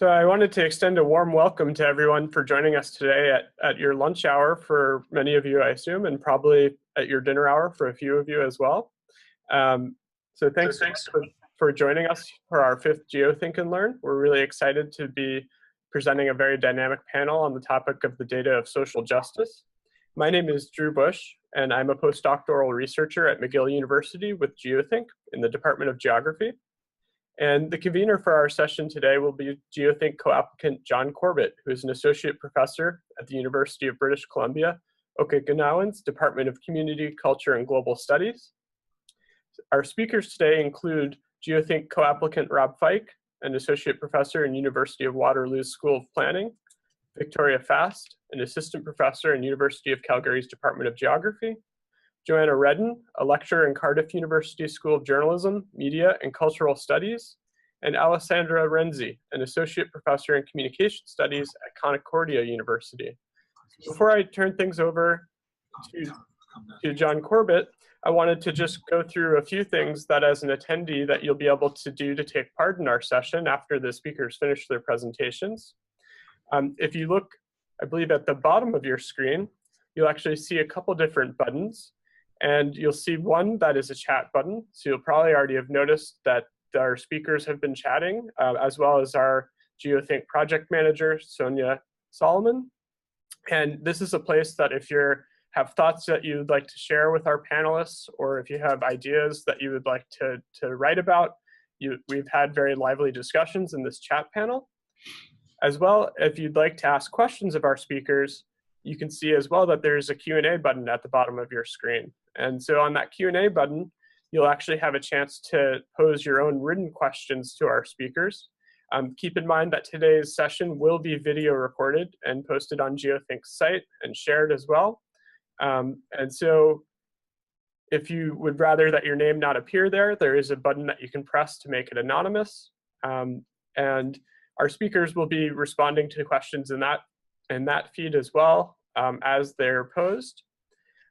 So I wanted to extend a warm welcome to everyone for joining us today at your lunch hour for many of you, I assume, and probably at your dinner hour for a few of you as well. So thanks for joining us for our fifth Geothink&Learn. We're really excited to be presenting a very dynamic panel on the topic of the data of social justice. My name is Drew Bush, and I'm a postdoctoral researcher at McGill University with Geothink in the Department of Geography. And the convener for our session today will be Geothink co-applicant John Corbett, who is an associate professor at the University of British Columbia, Okanagan's Department of Community, Culture, and Global Studies. Our speakers today include Geothink co-applicant Rob Fike, an associate professor in University of Waterloo's School of Planning, Victoria Fast, an assistant professor in University of Calgary's Department of Geography, Joanna Redden, a lecturer in Cardiff University School of Journalism, Media, and Cultural Studies, and Alessandra Renzi, an associate professor in Communication Studies at Concordia University. Before I turn things over to John Corbett, I wanted to just go through a few things that as an attendee that you'll be able to do to take part in our session after the speakers finish their presentations. If you look, I believe at the bottom of your screen, you'll actually see a couple different buttons. And you'll see one that is a chat button. So you'll probably already have noticed that our speakers have been chatting, as well as our Geothink project manager, Sonia Solomon. And this is a place that if you have thoughts that you'd like to share with our panelists, or if you have ideas that you would like to write about, we've had very lively discussions in this chat panel. As well, if you'd like to ask questions of our speakers, you can see as well that there's a Q&A button at the bottom of your screen. And so on that Q&A button, you'll actually have a chance to pose your own written questions to our speakers. Keep in mind that today's session will be video recorded and posted on Geothink's site and shared as well. And so if you would rather that your name not appear there, there is a button that you can press to make it anonymous. And our speakers will be responding to questions in that feed as well as they're posed.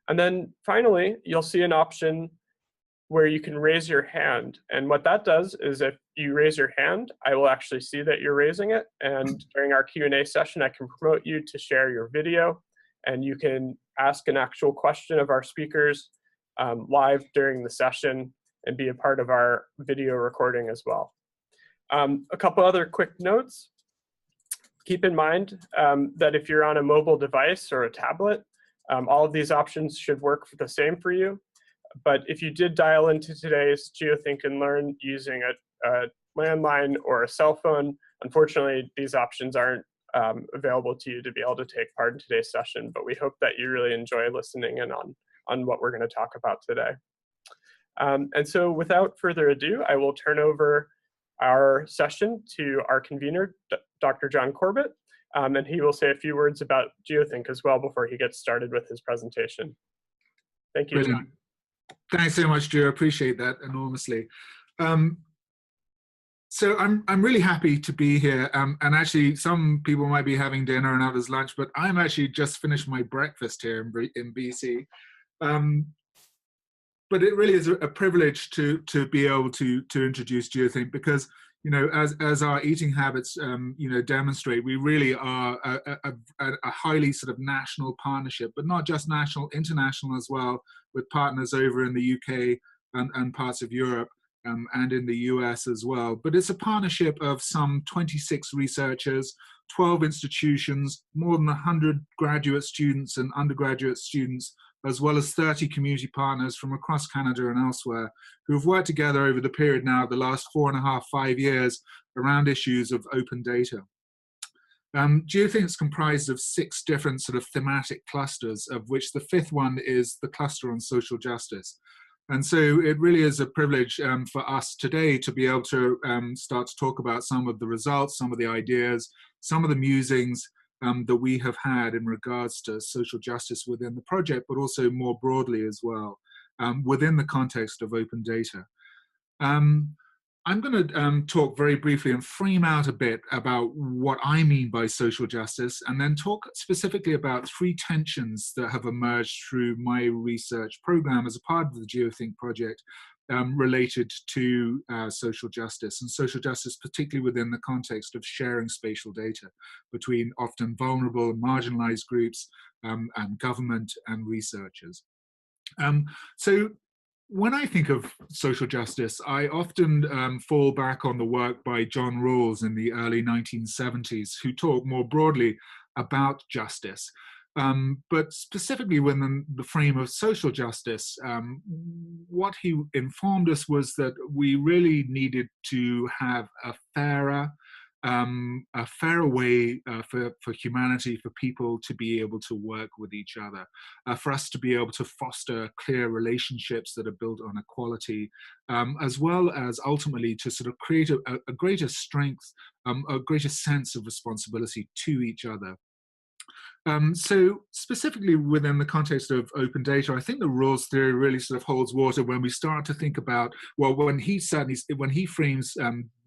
And then finally, you'll see an option where you can raise your hand. And what that does is if you raise your hand, I will actually see that you're raising it. And during our Q&A session, I can promote you to share your video. And you can ask an actual question of our speakers live during the session and be a part of our video recording as well. A couple other quick notes. Keep in mind that if you're on a mobile device or a tablet, all of these options should work the same for you. But if you did dial into today's Geothink&Learn using a landline or a cell phone, unfortunately, these options aren't available to you to be able to take part in today's session. But we hope that you really enjoy listening in on what we're going to talk about today. And so without further ado, I will turn over our session to our convener, Dr. John Corbett, and he will say a few words about Geothink as well before he gets started with his presentation. Thank you, Brilliant. John. Thanks so much, Drew. I appreciate that enormously. So I'm really happy to be here. And actually, some people might be having dinner and others lunch, but I'm actually just finished my breakfast here in BC. But it really is a privilege to be able to introduce Geothink because, you know, as our eating habits, you know, demonstrate, we really are a highly sort of national partnership, but not just national, international as well, with partners over in the UK and parts of Europe and in the US as well. But it's a partnership of some 26 researchers, 12 institutions, more than 100 graduate students and undergraduate students, as well as 30 community partners from across Canada and elsewhere, who have worked together over the period now, the last 4.5, 5 years, around issues of open data. Geothink is comprised of 6 different sort of thematic clusters, of which the 5th one is the cluster on social justice. And so it really is a privilege for us today to be able to start to talk about some of the results, some of the ideas, some of the musings that we have had in regards to social justice within the project, but also more broadly as well, within the context of open data. I'm going to talk very briefly and frame out a bit about what I mean by social justice, and then talk specifically about 3 tensions that have emerged through my research program as a part of the Geothink project related to social justice, and social justice particularly within the context of sharing spatial data between often vulnerable and marginalized groups and government and researchers. So when I think of social justice, I often fall back on the work by John Rawls in the early 1970s, who talked more broadly about justice. But specifically within the frame of social justice, what he informed us was that we really needed to have a fairer way for humanity, for people to be able to work with each other, for us to be able to foster clear relationships that are built on equality, as well as ultimately to sort of create a greater strength, a greater sense of responsibility to each other. So specifically within the context of open data, I think the Rawls theory really sort of holds water when we start to think about, well, when he frames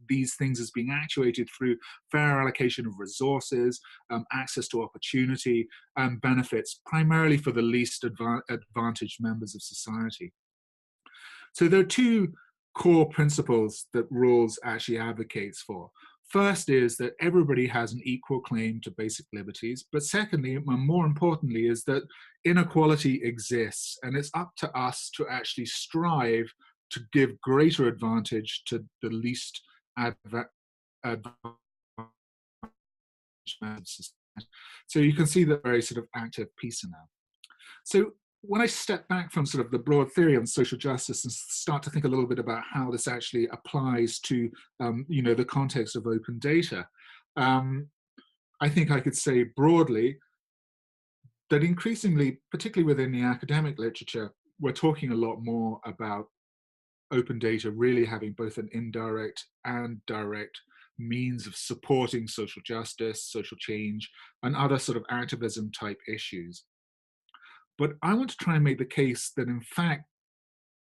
these things as being actuated through fair allocation of resources, access to opportunity, and benefits, primarily for the least advantaged members of society. So there are two core principles that Rawls actually advocates for. First is that everybody has an equal claim to basic liberties, but secondly, and more importantly, is that inequality exists, and it's up to us to actually strive to give greater advantage to the least advantaged members of society. So you can see that very sort of active piece in that. So when I step back from sort of the broad theory on social justice and start to think a little bit about how this actually applies to, the context of open data, I think I could say broadly that increasingly, particularly within the academic literature, we're talking a lot more about open data really having both an indirect and direct means of supporting social justice, social change, and other sort of activism type issues. But I want to try and make the case that, in fact,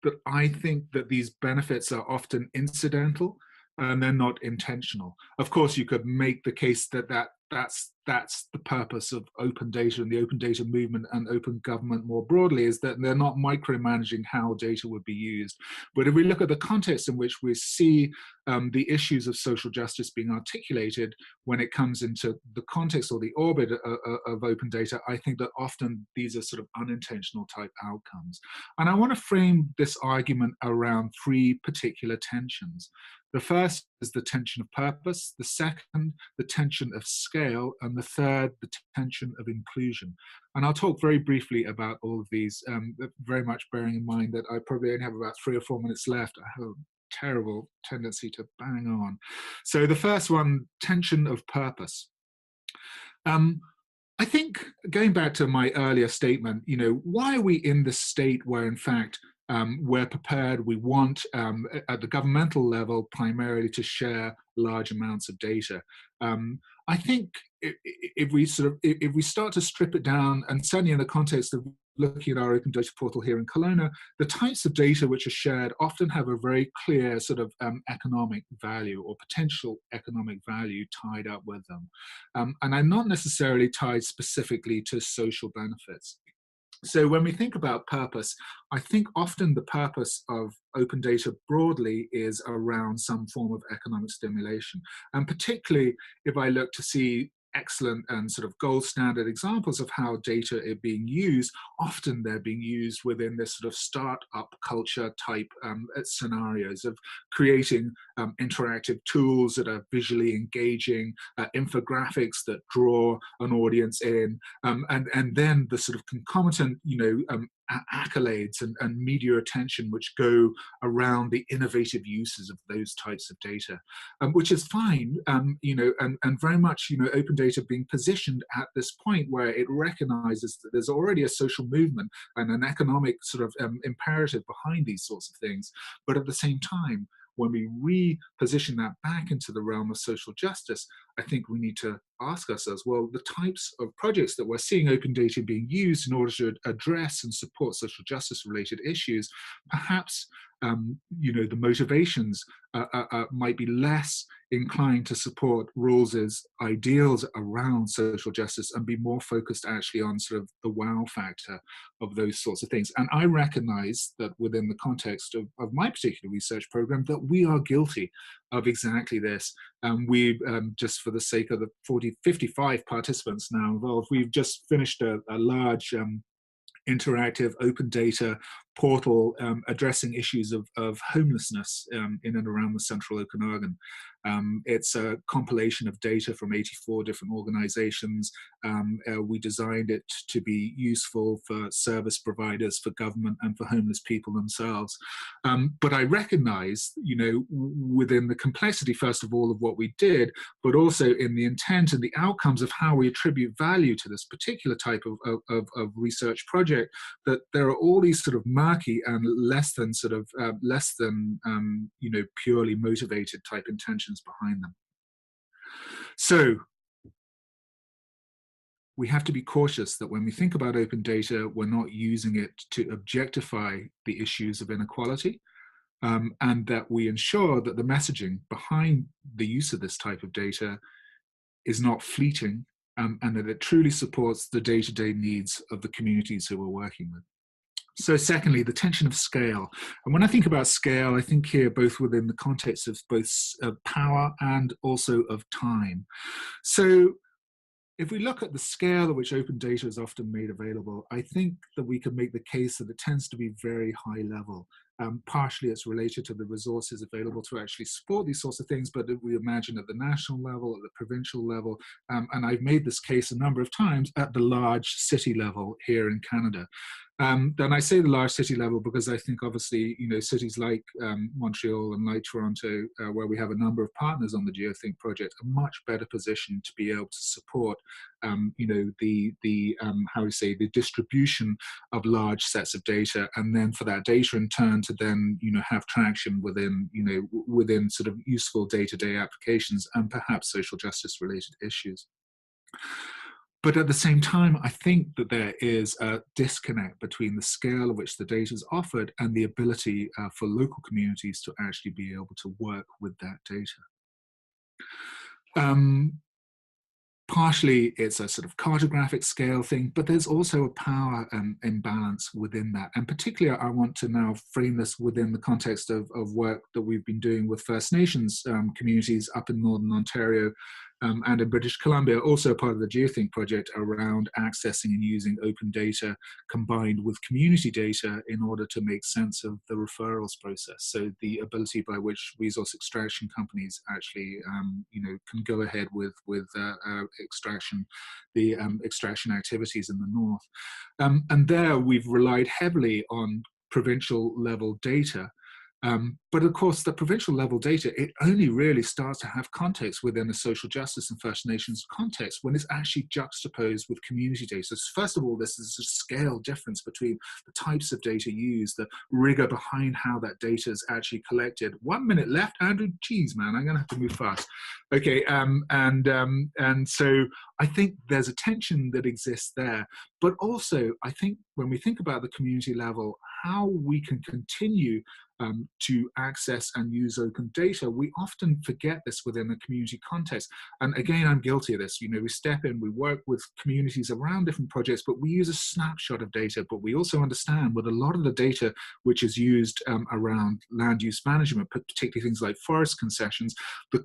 that I think that these benefits are often incidental and they're not intentional. Of course, you could make the case that that's the purpose of open data and the open data movement and open government more broadly, is that they're not micromanaging how data would be used. But if we look at the context in which we see the issues of social justice being articulated when it comes into the context or the orbit of open data, I think that often these are sort of unintentional type outcomes. And I want to frame this argument around three particular tensions. The first is the tension of purpose, the second, the tension of scale, and the third, the tension of inclusion. And I'll talk very briefly about all of these, very much bearing in mind that I probably only have about 3 or 4 minutes left. I have a terrible tendency to bang on. So the first one, tension of purpose. I think, going back to my earlier statement, why are we in this state where, in fact, we're prepared, we want, at the governmental level, primarily to share large amounts of data? I think if we start to strip it down, and certainly in the context of looking at our open data portal here in Kelowna, the types of data which are shared often have a very clear sort of economic value or potential economic value tied up with them. And are not necessarily tied specifically to social benefits. So when we think about purpose, I think often the purpose of open data broadly is around some form of economic stimulation. And particularly if I look to see excellent and sort of gold standard examples of how data are being used, often they're being used within this sort of startup culture type scenarios of creating interactive tools that are visually engaging, infographics that draw an audience in, and then the sort of concomitant, accolades and media attention which go around the innovative uses of those types of data, which is fine, and very much, open data being positioned at this point where it recognizes that there's already a social movement and an economic sort of imperative behind these sorts of things. But at the same time, when we reposition that back into the realm of social justice, I think we need to ask ourselves, well, the types of projects that we're seeing open data being used in order to address and support social justice related issues, perhaps you know, the motivations might be less inclined to support Rawls's ideals around social justice and be more focused actually on sort of the wow factor of those sorts of things. And I recognize that within the context of my particular research program that we are guilty of exactly this. We, just for the sake of the 55 participants now involved, we've just finished a large interactive open data portal addressing issues of homelessness in and around the central Okanagan. It's a compilation of data from 84 different organizations. We designed it to be useful for service providers, for government, and for homeless people themselves. But I recognize, you know, within the complexity, first of all, of what we did, but also in the intent and the outcomes of how we attribute value to this particular type of research project, that there are all these sort of murky and less than you know, purely motivated type intentions behind them. So we have to be cautious that when we think about open data, we're not using it to objectify the issues of inequality, and that we ensure that the messaging behind the use of this type of data is not fleeting, and that it truly supports the day-to-day needs of the communities who we're working with. So secondly, the tension of scale. And when I think about scale, I think here both within the context of both power and also of time. So if we look at the scale at which open data is often made available, I think that we can make the case that it tends to be very high level. Partially it's related to the resources available to actually support these sorts of things, but if we imagine at the national level, at the provincial level, and I've made this case a number of times at the large city level here in Canada. Then I say the large city level because I think obviously, you know, cities like Montreal and like Toronto, where we have a number of partners on the Geothink project, are much better positioned to be able to support, you know, the how we say, the distribution of large sets of data, and then for that data in turn to then, you know, have traction within, you know, within sort of useful day-to-day applications and perhaps social justice related issues. But at the same time, I think that there is a disconnect between the scale at which the data is offered and the ability for local communities to actually be able to work with that data. Partially, it's a sort of cartographic scale thing, but there's also a power imbalance within that. And particularly, I want to now frame this within the context of work that we've been doing with First Nations communities up in Northern Ontario and in British Columbia, also part of the Geothink project around accessing and using open data combined with community data in order to make sense of the referrals process. So the ability by which resource extraction companies actually, you know, can go ahead with extraction, the extraction activities in the north. And there we've relied heavily on provincial level data. But of course, the provincial level data, it only really starts to have context within a social justice and First Nations context when it's actually juxtaposed with community data. So first of all, this is a scale difference between the types of data used, the rigor behind how that data is actually collected. 1 minute left, Andrew. Geez, man, I'm gonna have to move fast. Okay, and so I think there's a tension that exists there. But also, I think when we think about the community level, how we can continue to access and use open data, we often forget this within a community context. And again, I'm guilty of this. You know, we step in, we work with communities around different projects, but we use a snapshot of data. But we also understand with a lot of the data which is used around land use management, particularly things like forest concessions, the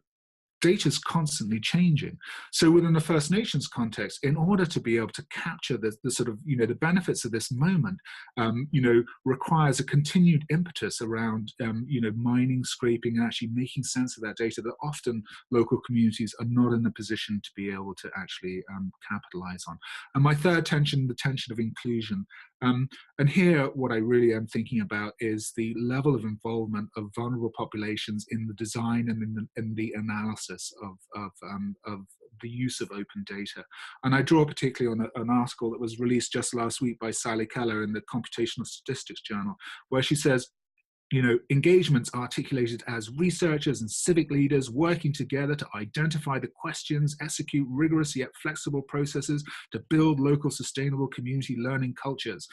data is constantly changing. So within the First Nations context, in order to be able to capture the sort of, you know, the benefits of this moment, you know, requires a continued impetus around, you know, mining, scraping, and actually making sense of that data that often local communities are not in a position to be able to actually capitalize on. And my third tension, the tension of inclusion. And here, what I really am thinking about is the level of involvement of vulnerable populations in the design and in the analysis of the use of open data. And I draw particularly on an article that was released just last week by Sally Keller in the Computational Statistics Journal, where she says, engagements articulated as researchers and civic leaders working together to identify the questions, execute rigorous yet flexible processes to build local sustainable community learning cultures.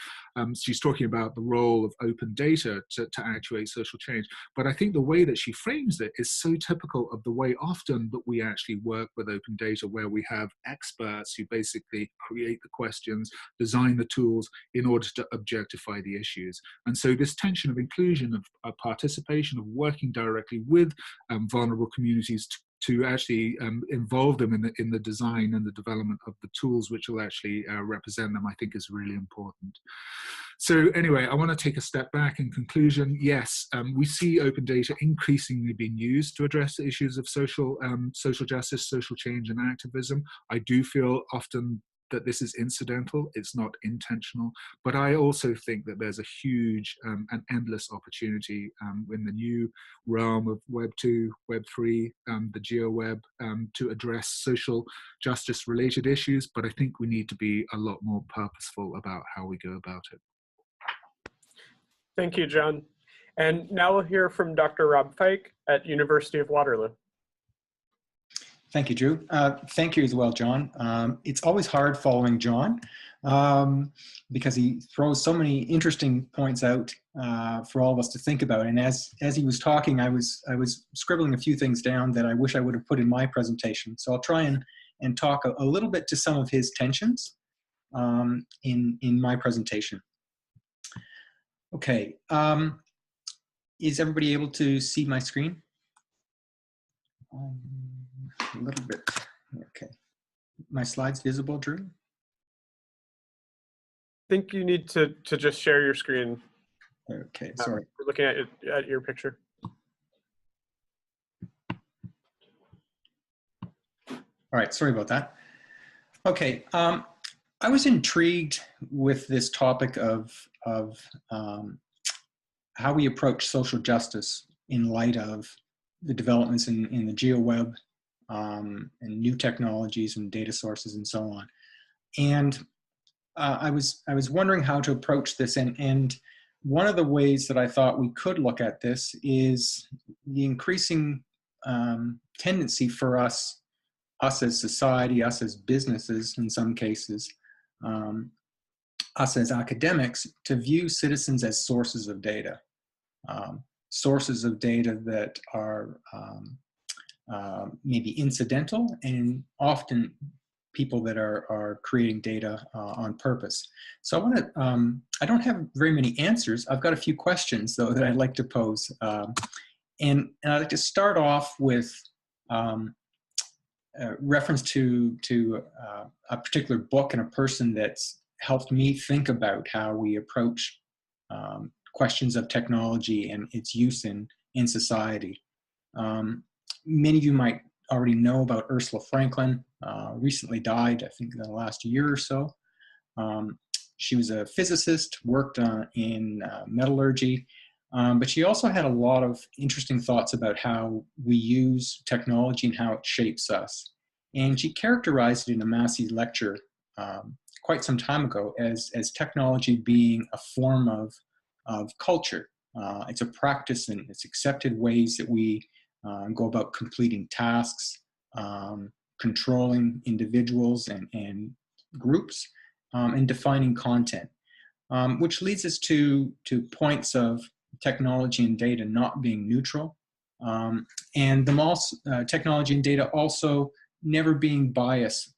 She's talking about the role of open data to actuate social change. But I think the way that she frames it is so typical of the way often that we actually work with open data, where we have experts who basically create the questions, design the tools in order to objectify the issues. And so this tension of inclusion, of participation, of working directly with vulnerable communities to actually involve them in the design and the development of the tools which will actually represent them, I think is really important. So anyway, I want to take a step back. In conclusion, yes, we see open data increasingly being used to address the issues of social justice, social change and activism. I do feel often that this is incidental, it's not intentional, but I also think that there's a huge and endless opportunity in the new realm of Web 2, Web 3, the GeoWeb, to address social justice related issues, but I think we need to be a lot more purposeful about how we go about it. Thank you, John. And now we'll hear from Dr. Rob Fike at University of Waterloo. Thank you, Drew. Thank you as well, John. It's always hard following John because he throws so many interesting points out for all of us to think about. And as he was talking, I was scribbling a few things down that I wish I would have put in my presentation. So I'll try and talk a little bit to some of his tensions in my presentation. Okay. Is everybody able to see my screen? A little bit. Okay. My slides visible, Drew? I think you need to just share your screen. Okay, sorry. We're looking at your picture. All right, sorry about that. Okay, I was intrigued with this topic of how we approach social justice in light of the developments in the GeoWeb, and new technologies and data sources and so on. And I was wondering how to approach this, and one of the ways that I thought we could look at this is the increasing tendency for us as society, us as businesses in some cases, us as academics, to view citizens as sources of data that are maybe incidental, and often people that are creating data on purpose. So I want to, I don't have very many answers. I've got a few questions though that I'd like to pose. And I'd like to start off with reference to a particular book and a person that's helped me think about how we approach questions of technology and its use in society. Many of you might already know about Ursula Franklin, recently died, I think, in the last year or so. She was a physicist, worked in metallurgy, but she also had a lot of interesting thoughts about how we use technology and how it shapes us. And she characterized it in a Massey lecture quite some time ago as technology being a form of culture. It's a practice and it's accepted ways that we go about completing tasks, controlling individuals and groups, and defining content, which leads us to points of technology and data not being neutral, and technology and data also never being bias-free.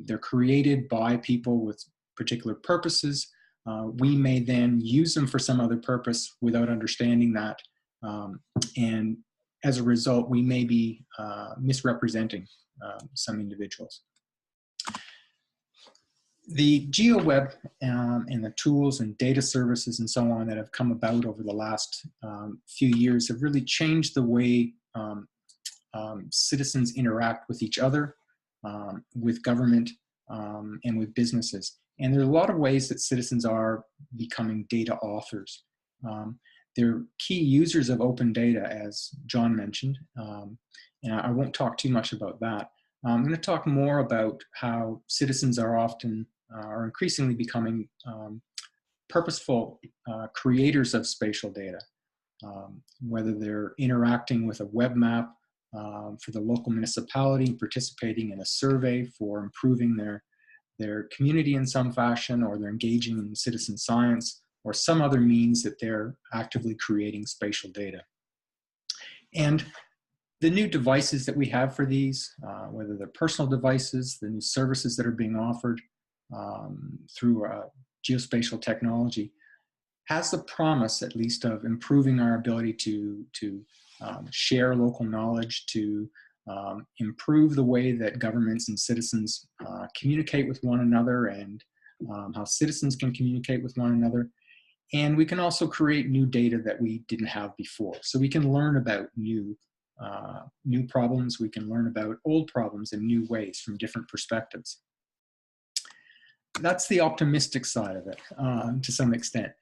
They're created by people with particular purposes. We may then use them for some other purpose without understanding that. And as a result, we may be misrepresenting some individuals. The GeoWeb and the tools and data services and so on that have come about over the last few years have really changed the way citizens interact with each other, with government, and with businesses. And there are a lot of ways that citizens are becoming data authors. They're key users of open data, as John mentioned, and I won't talk too much about that. I'm going to talk more about how citizens are increasingly becoming purposeful creators of spatial data, whether they're interacting with a web map for the local municipality, participating in a survey for improving their community in some fashion, or they're engaging in citizen science, or some other means that they're actively creating spatial data. And the new devices that we have for these, whether they're personal devices, the new services that are being offered through geospatial technology, has the promise, at least, of improving our ability to share local knowledge, to improve the way that governments and citizens communicate with one another, and how citizens can communicate with one another. And we can also create new data that we didn't have before. So we can learn about new problems. We can learn about old problems in new ways from different perspectives. That's the optimistic side of it, to some extent.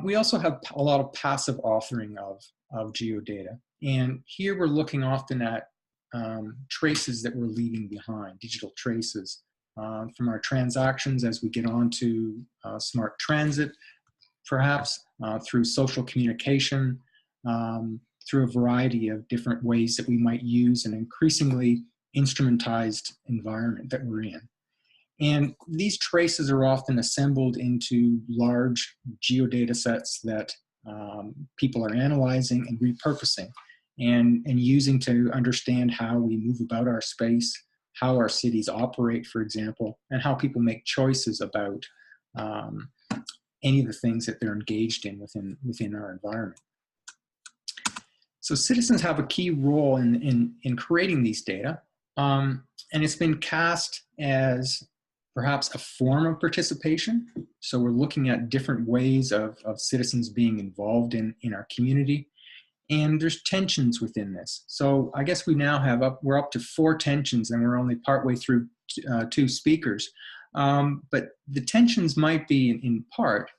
We also have a lot of passive authoring of geodata. And here we're looking often at traces that we're leaving behind, digital traces from our transactions as we get on to smart transit, perhaps through social communication, through a variety of different ways that we might use an increasingly instrumentized environment that we're in. And these traces are often assembled into large geodata sets that people are analyzing and repurposing and using to understand how we move about our space, how our cities operate, for example, and how people make choices about any of the things that they're engaged in within our environment. So citizens have a key role in creating these data, and it's been cast as perhaps a form of participation. So we're looking at different ways of citizens being involved in our community, and there's tensions within this. So I guess we now we're up to 4 tensions, and we're only partway through 2 speakers. But the tensions might be in part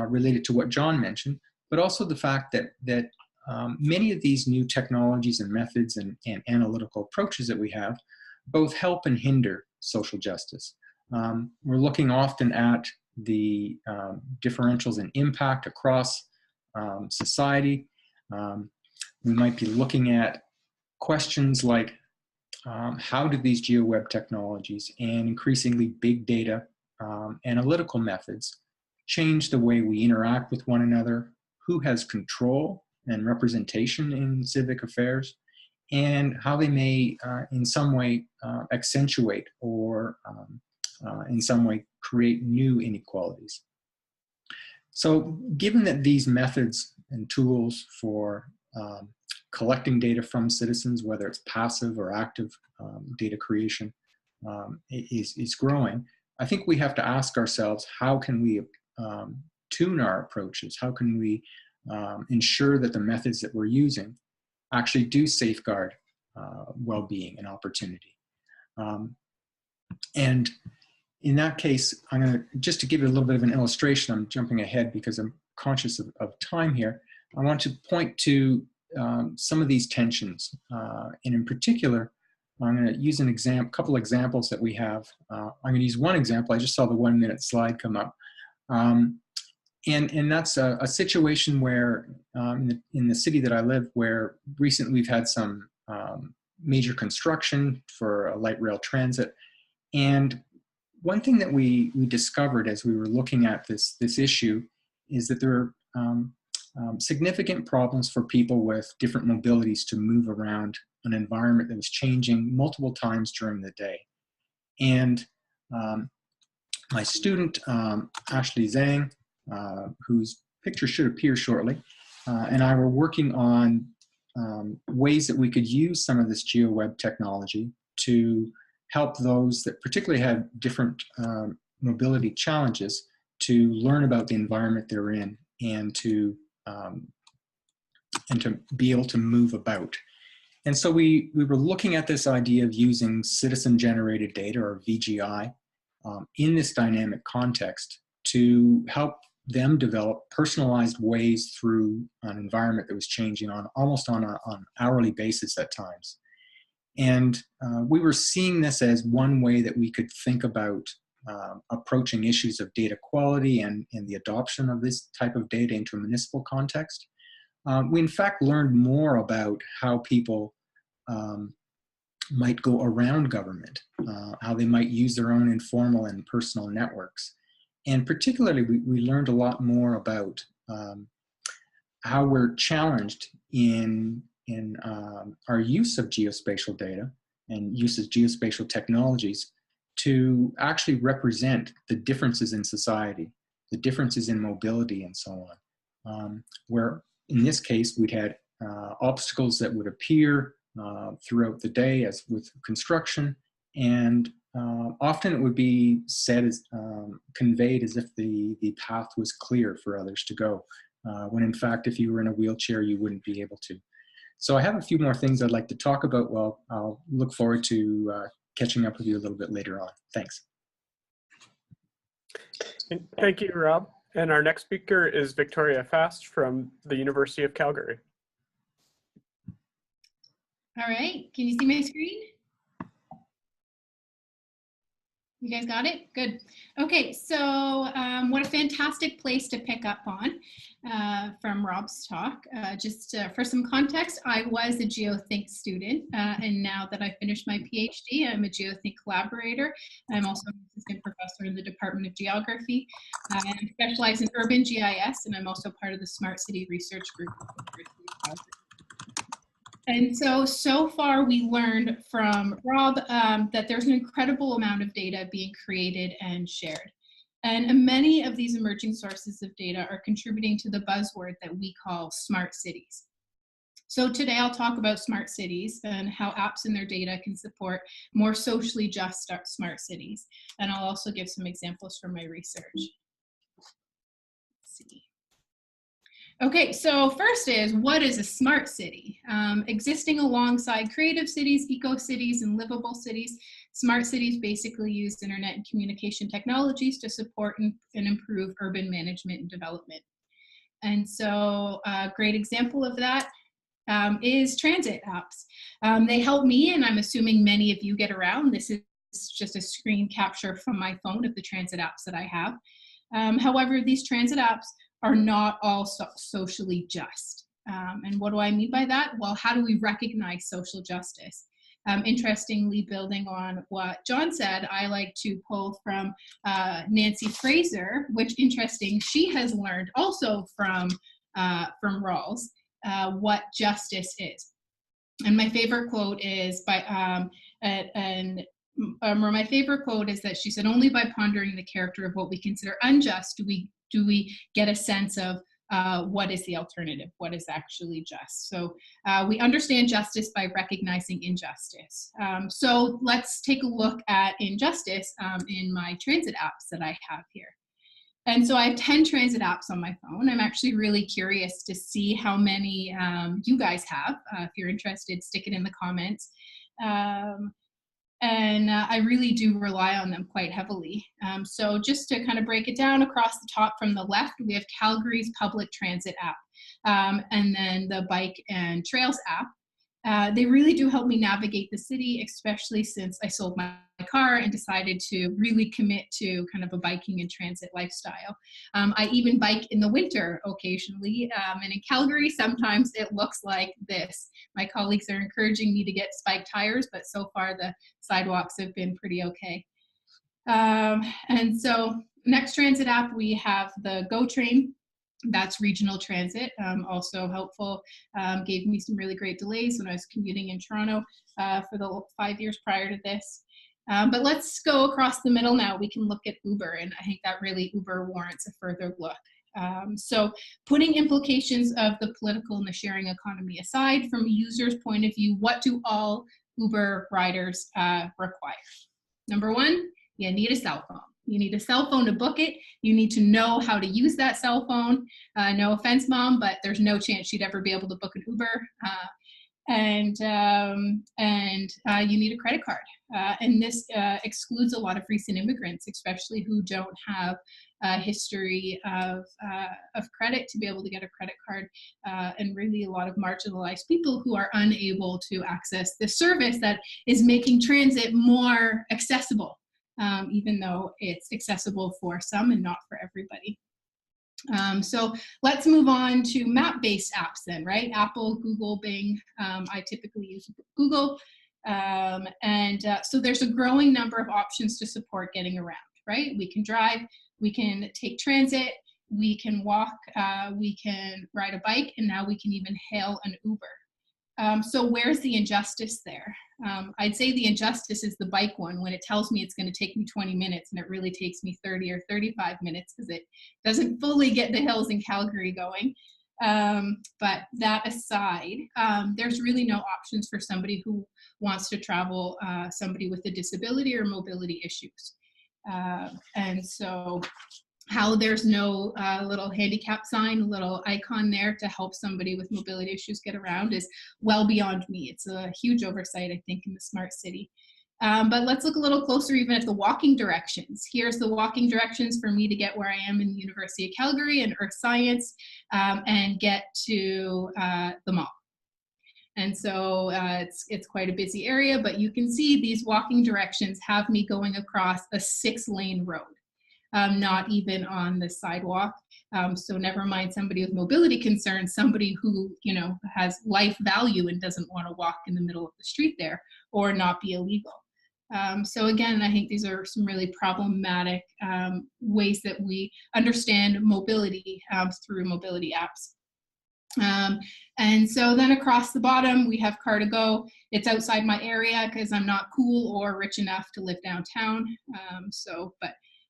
related to what John mentioned, but also the fact that many of these new technologies and methods and analytical approaches that we have both help and hinder social justice. We're looking often at the differentials in impact across society. We might be looking at questions like how do these GeoWeb technologies and increasingly big data analytical methods change the way we interact with one another, who has control and representation in civic affairs, and how they may in some way accentuate or in some way create new inequalities. So given that these methods and tools for collecting data from citizens, whether it's passive or active data creation, is growing, I think we have to ask ourselves, how can we tune our approaches? How can we ensure that the methods that we're using actually do safeguard well-being and opportunity? And in that case, I'm going to, just to give you a little bit of an illustration, I'm jumping ahead because I'm conscious of time here. I want to point to some of these tensions. And in particular, I'm going to use a couple examples that we have. I'm going to use one example. I just saw the 1-minute slide come up. And that's a situation where, in the city that I live, where recently we've had some major construction for a light rail transit. And one thing that we discovered as we were looking at this issue is that there are significant problems for people with different mobilities to move around an environment that was changing multiple times during the day. And my student, Ashley Zhang, whose picture should appear shortly, and I were working on ways that we could use some of this GeoWeb technology to help those that particularly had different mobility challenges to learn about the environment they're in and to be able to move about. And so we were looking at this idea of using citizen-generated data, or VGI, in this dynamic context to help them develop personalized ways through an environment that was changing almost on an hourly basis at times. And we were seeing this as one way that we could think about approaching issues of data quality and the adoption of this type of data into a municipal context. We in fact learned more about how people might go around government, how they might use their own informal and personal networks. And particularly, we learned a lot more about how we're challenged in our use of geospatial data and use of geospatial technologies to actually represent the differences in society, the differences in mobility and so on. Where in this case, we'd had obstacles that would appear throughout the day as with construction, and often it would be said as conveyed as if the path was clear for others to go, when in fact if you were in a wheelchair you wouldn't be able to. So I have a few more things I'd like to talk about. Well, I'll look forward to catching up with you a little bit later on. Thanks. Thank you, Rob. And our next speaker is Victoria Fast from the University of Calgary. All right, can you see my screen? You guys got it? Good. Okay, so what a fantastic place to pick up on from Rob's talk. Just for some context, I was a Geothink student, and now that I finished my PhD, I'm a Geothink collaborator. I'm also an assistant professor in the Department of Geography. I specialize in urban GIS, and I'm also part of the Smart City Research Group. And so far we learned from Rob that there's an incredible amount of data being created and shared. And many of these emerging sources of data are contributing to the buzzword that we call smart cities. So today I'll talk about smart cities and how apps and their data can support more socially just smart cities. And I'll also give some examples from my research. Let's see. Okay, so first is, what is a smart city? Existing alongside creative cities, eco-cities, and livable cities, smart cities basically use internet and communication technologies to support and improve urban management and development. And so a great example of that is transit apps. They help me, and I'm assuming many of you get around. This is just a screen capture from my phone of the transit apps that I have. However, these transit apps are not all socially just. And what do I mean by that? Well, how do we recognize social justice? Interestingly, building on what John said, I like to pull from Nancy Fraser, which interesting, she has learned also from Rawls what justice is. And my favorite quote is by, my favorite quote is that she said, only by pondering the character of what we consider unjust do we get a sense of what is the alternative, what is actually just. So we understand justice by recognizing injustice. So let's take a look at injustice in my transit apps that I have here. And so I have 10 transit apps on my phone. I'm actually really curious to see how many you guys have. If you're interested, stick it in the comments. And I really do rely on them quite heavily. So just to kind of break it down, across the top from the left, we have Calgary's public transit app, and then the bike and trails app. They really do help me navigate the city, especially since I sold my car and decided to really commit to kind of a biking and transit lifestyle. I even bike in the winter occasionally, and in Calgary, sometimes it looks like this. My colleagues are encouraging me to get spiked tires, but so far the sidewalks have been pretty okay. And so next transit app, we have the GO Train. That's regional transit, also helpful. Gave me some really great delays when I was commuting in Toronto for the 5 years prior to this. But let's go across the middle now. We can look at Uber, and I think that really Uber warrants a further look. So putting implications of the political and the sharing economy aside, from a user's point of view, what do all Uber riders require? Number one, you need a cell phone. You need a cell phone to book it. You need to know how to use that cell phone. No offense, Mom, but there's no chance she'd ever be able to book an Uber. And you need a credit card. And this excludes a lot of recent immigrants, especially who don't have a history of credit to be able to get a credit card, and really a lot of marginalized people who are unable to access the service that is making transit more accessible even though it's accessible for some and not for everybody. So let's move on to map-based apps then, right? Apple, Google, Bing. I typically use Google. So there's a growing number of options to support getting around, right? We can drive, we can take transit, we can walk, we can ride a bike, and now we can even hail an Uber. So where's the injustice there? I'd say the injustice is the bike one, when it tells me it's going to take me 20 minutes and it really takes me 30 or 35 minutes because it doesn't fully get the hills in Calgary going. But that aside, there's really no options for somebody who wants to travel, somebody with a disability or mobility issues. And so how there's no little handicap sign, a little icon there to help somebody with mobility issues get around is well beyond me. It's a huge oversight, I think, in the smart city. But let's look a little closer even at the walking directions. Here's the walking directions for me to get where I am in the University of Calgary and Earth Science and get to the mall. And so it's quite a busy area, but you can see these walking directions have me going across a 6-lane road. Not even on the sidewalk. So never mind somebody with mobility concerns, somebody who, you know, has life value and doesn't want to walk in the middle of the street there or not be illegal. So again, I think these are some really problematic ways that we understand mobility through mobility apps. And so then across the bottom, we have Car2Go. It's outside my area because I'm not cool or rich enough to live downtown.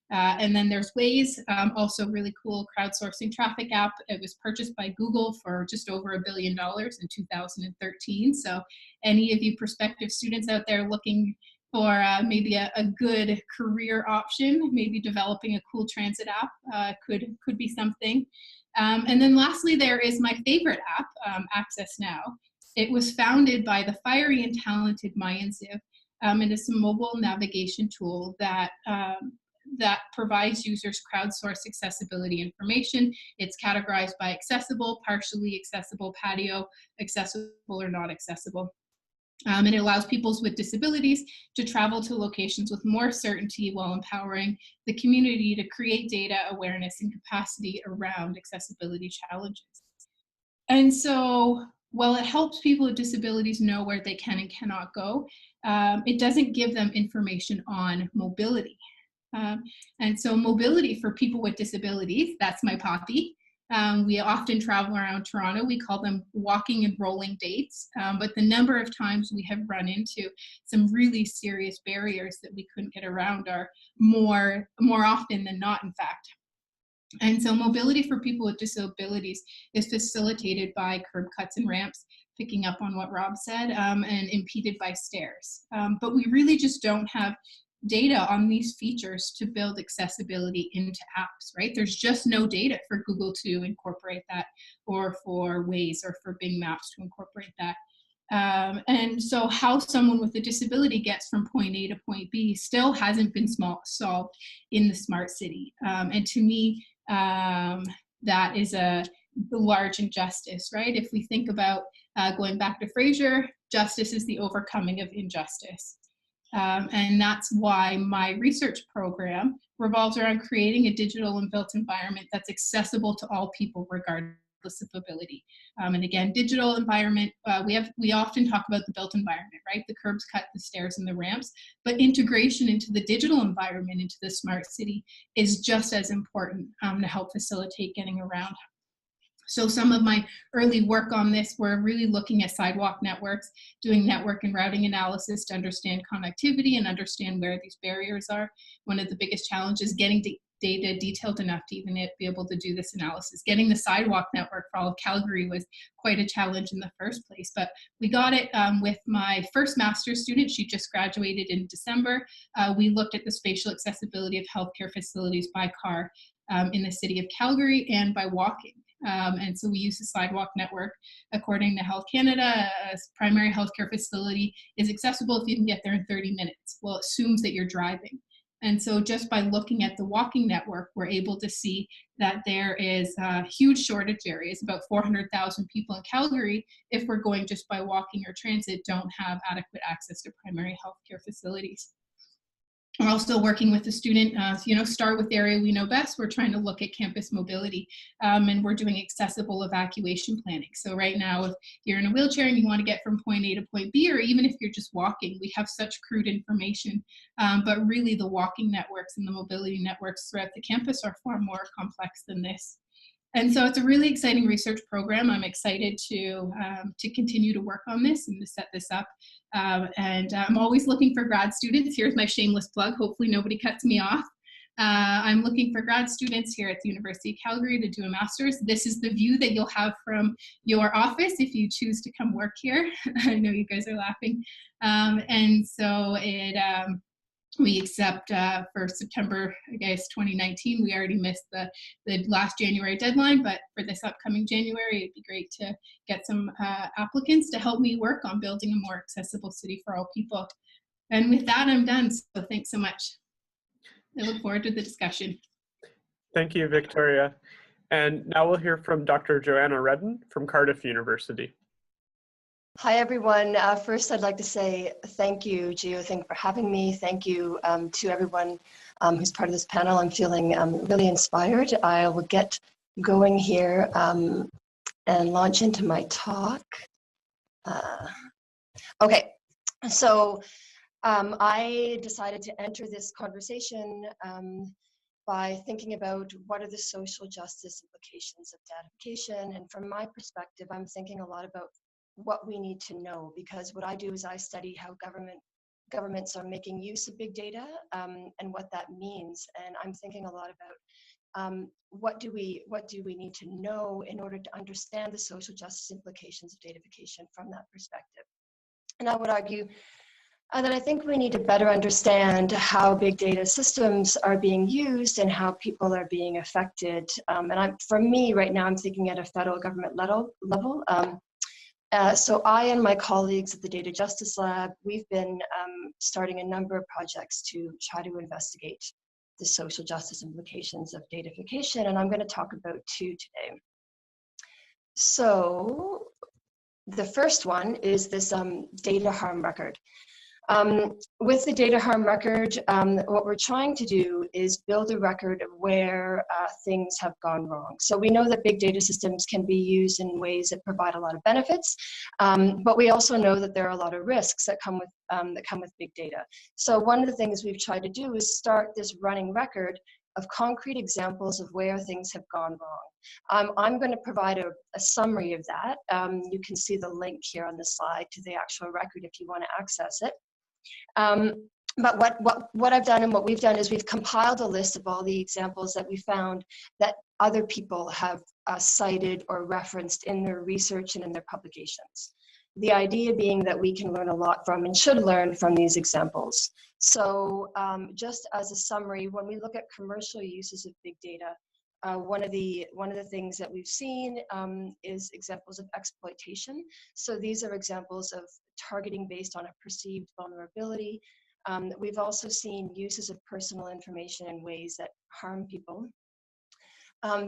And then there's Waze, also really cool crowdsourcing traffic app. It was purchased by Google for just over $1 billion in 2013. So any of you prospective students out there looking for maybe a good career option, maybe developing a cool transit app could be something. And then lastly, there is my favorite app, Access Now. It was founded by the fiery and talented Mayan Ziv, and it's a mobile navigation tool that provides users crowdsourced accessibility information. It's categorized by accessible, partially accessible, patio, accessible or not accessible. And it allows people with disabilities to travel to locations with more certainty while empowering the community to create data, awareness, and capacity around accessibility challenges. And so while it helps people with disabilities know where they can and cannot go, it doesn't give them information on mobility. And so mobility for people with disabilities, that's my poppy. We often travel around Toronto. We call them walking and rolling dates. But the number of times we have run into some really serious barriers that we couldn't get around are more often than not, in fact. And so mobility for people with disabilities is facilitated by curb cuts and ramps, picking up on what Rob said, and impeded by stairs. But we really just don't have data on these features to build accessibility into apps, right? There's just no data for Google to incorporate that, or for Waze or for Bing Maps to incorporate that. And so how someone with a disability gets from point A to point B still hasn't been solved in the smart city. And to me, that is a large injustice, right? If we think about going back to Fraser, justice is the overcoming of injustice. And that's why my research program revolves around creating a digital and built environment that's accessible to all people regardless of ability. And again, digital environment, we often talk about the built environment, right? The curbs cut, the stairs, and the ramps, but integration into the digital environment, into the smart city, is just as important to help facilitate getting around. So some of my early work on this were really looking at sidewalk networks, doing network and routing analysis to understand connectivity and understand where these barriers are. One of the biggest challenges, getting data detailed enough to even be able to do this analysis. Getting the sidewalk network for all of Calgary was quite a challenge in the first place, but we got it with my first master's student. She just graduated in December. We looked at the spatial accessibility of healthcare facilities by car in the city of Calgary and by walking. And so we use the sidewalk network. According to Health Canada, a primary healthcare facility is accessible if you can get there in 30 minutes. Well, it assumes that you're driving. And so just by looking at the walking network, we're able to see that there is huge shortage areas. About 400,000 people in Calgary, if we're going just by walking or transit, don't have adequate access to primary healthcare facilities. We're also working with the student, start with the area we know best. We're trying to look at campus mobility, and we're doing accessible evacuation planning. So right now, if you're in a wheelchair and you want to get from point A to point B, or even if you're just walking, we have such crude information, but really the walking networks and the mobility networks throughout the campus are far more complex than this. And so it's a really exciting research program. I'm excited to continue to work on this and to set this up. And I'm always looking for grad students. Here's my shameless plug. Hopefully nobody cuts me off. I'm looking for grad students here at the University of Calgary to do a master's. This is the view that you'll have from your office if you choose to come work here. I know you guys are laughing. And so we accept for September, I guess, 2019. We already missed the last January deadline, but for this upcoming January, it'd be great to get some applicants to help me work on building a more accessible city for all people. And with that, I'm done. So thanks so much. I look forward to the discussion. Thank you, Victoria. And now we'll hear from Dr. Joanna Redden from Cardiff University. Hi, everyone. First, I'd like to say thank you, Geothink, for having me. Thank you to everyone who's part of this panel. I'm feeling really inspired. I will get going here and launch into my talk. Okay, so I decided to enter this conversation by thinking about what are the social justice implications of datification. And from my perspective, I'm thinking a lot about what we need to know, because what I do is I study how governments are making use of big data and what that means. And I'm thinking a lot about what do we need to know in order to understand the social justice implications of datification from that perspective. And I would argue that I think we need to better understand how big data systems are being used and how people are being affected. For me right now, I'm thinking at a federal government level. So I and my colleagues at the Data Justice Lab, we've been starting a number of projects to try to investigate the social justice implications of datification, and I'm going to talk about two today. So the first one is this data harm record. With the data harm record, what we're trying to do is build a record of where things have gone wrong. So we know that big data systems can be used in ways that provide a lot of benefits, but we also know that there are a lot of risks that come with big data. So one of the things we've tried to do is start this running record of concrete examples of where things have gone wrong. I'm going to provide a summary of that. You can see the link here on the slide to the actual record if you want to access it. But what I've done and what we've done is we've compiled a list of all the examples that we found that other people have cited or referenced in their research and in their publications. The idea being that we can learn a lot from and should learn from these examples. So just as a summary, when we look at commercial uses of big data, one of the things that we've seen is examples of exploitation. So these are examples of targeting based on a perceived vulnerability. We've also seen uses of personal information in ways that harm people.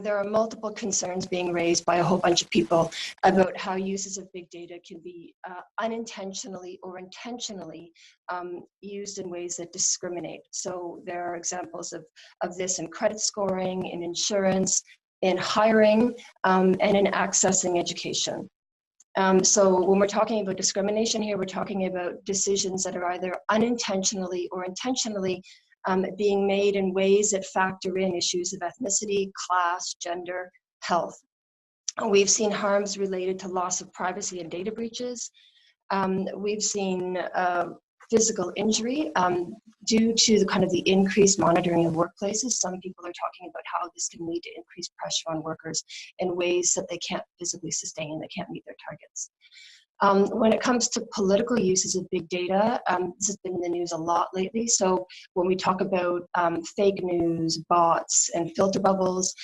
There are multiple concerns being raised by a whole bunch of people about how uses of big data can be unintentionally or intentionally used in ways that discriminate. So there are examples of this in credit scoring, in insurance, in hiring, and in accessing education. So when we're talking about discrimination here, we're talking about decisions that are either unintentionally or intentionally being made in ways that factor in issues of ethnicity, class, gender, health. We've seen harms related to loss of privacy and data breaches. We've seen physical injury due to the increased monitoring of workplaces. Some people are talking about how this can lead to increased pressure on workers in ways that they can't physically sustain, they can't meet their targets. When it comes to political uses of big data, this has been in the news a lot lately. So when we talk about fake news, bots, and filter bubbles,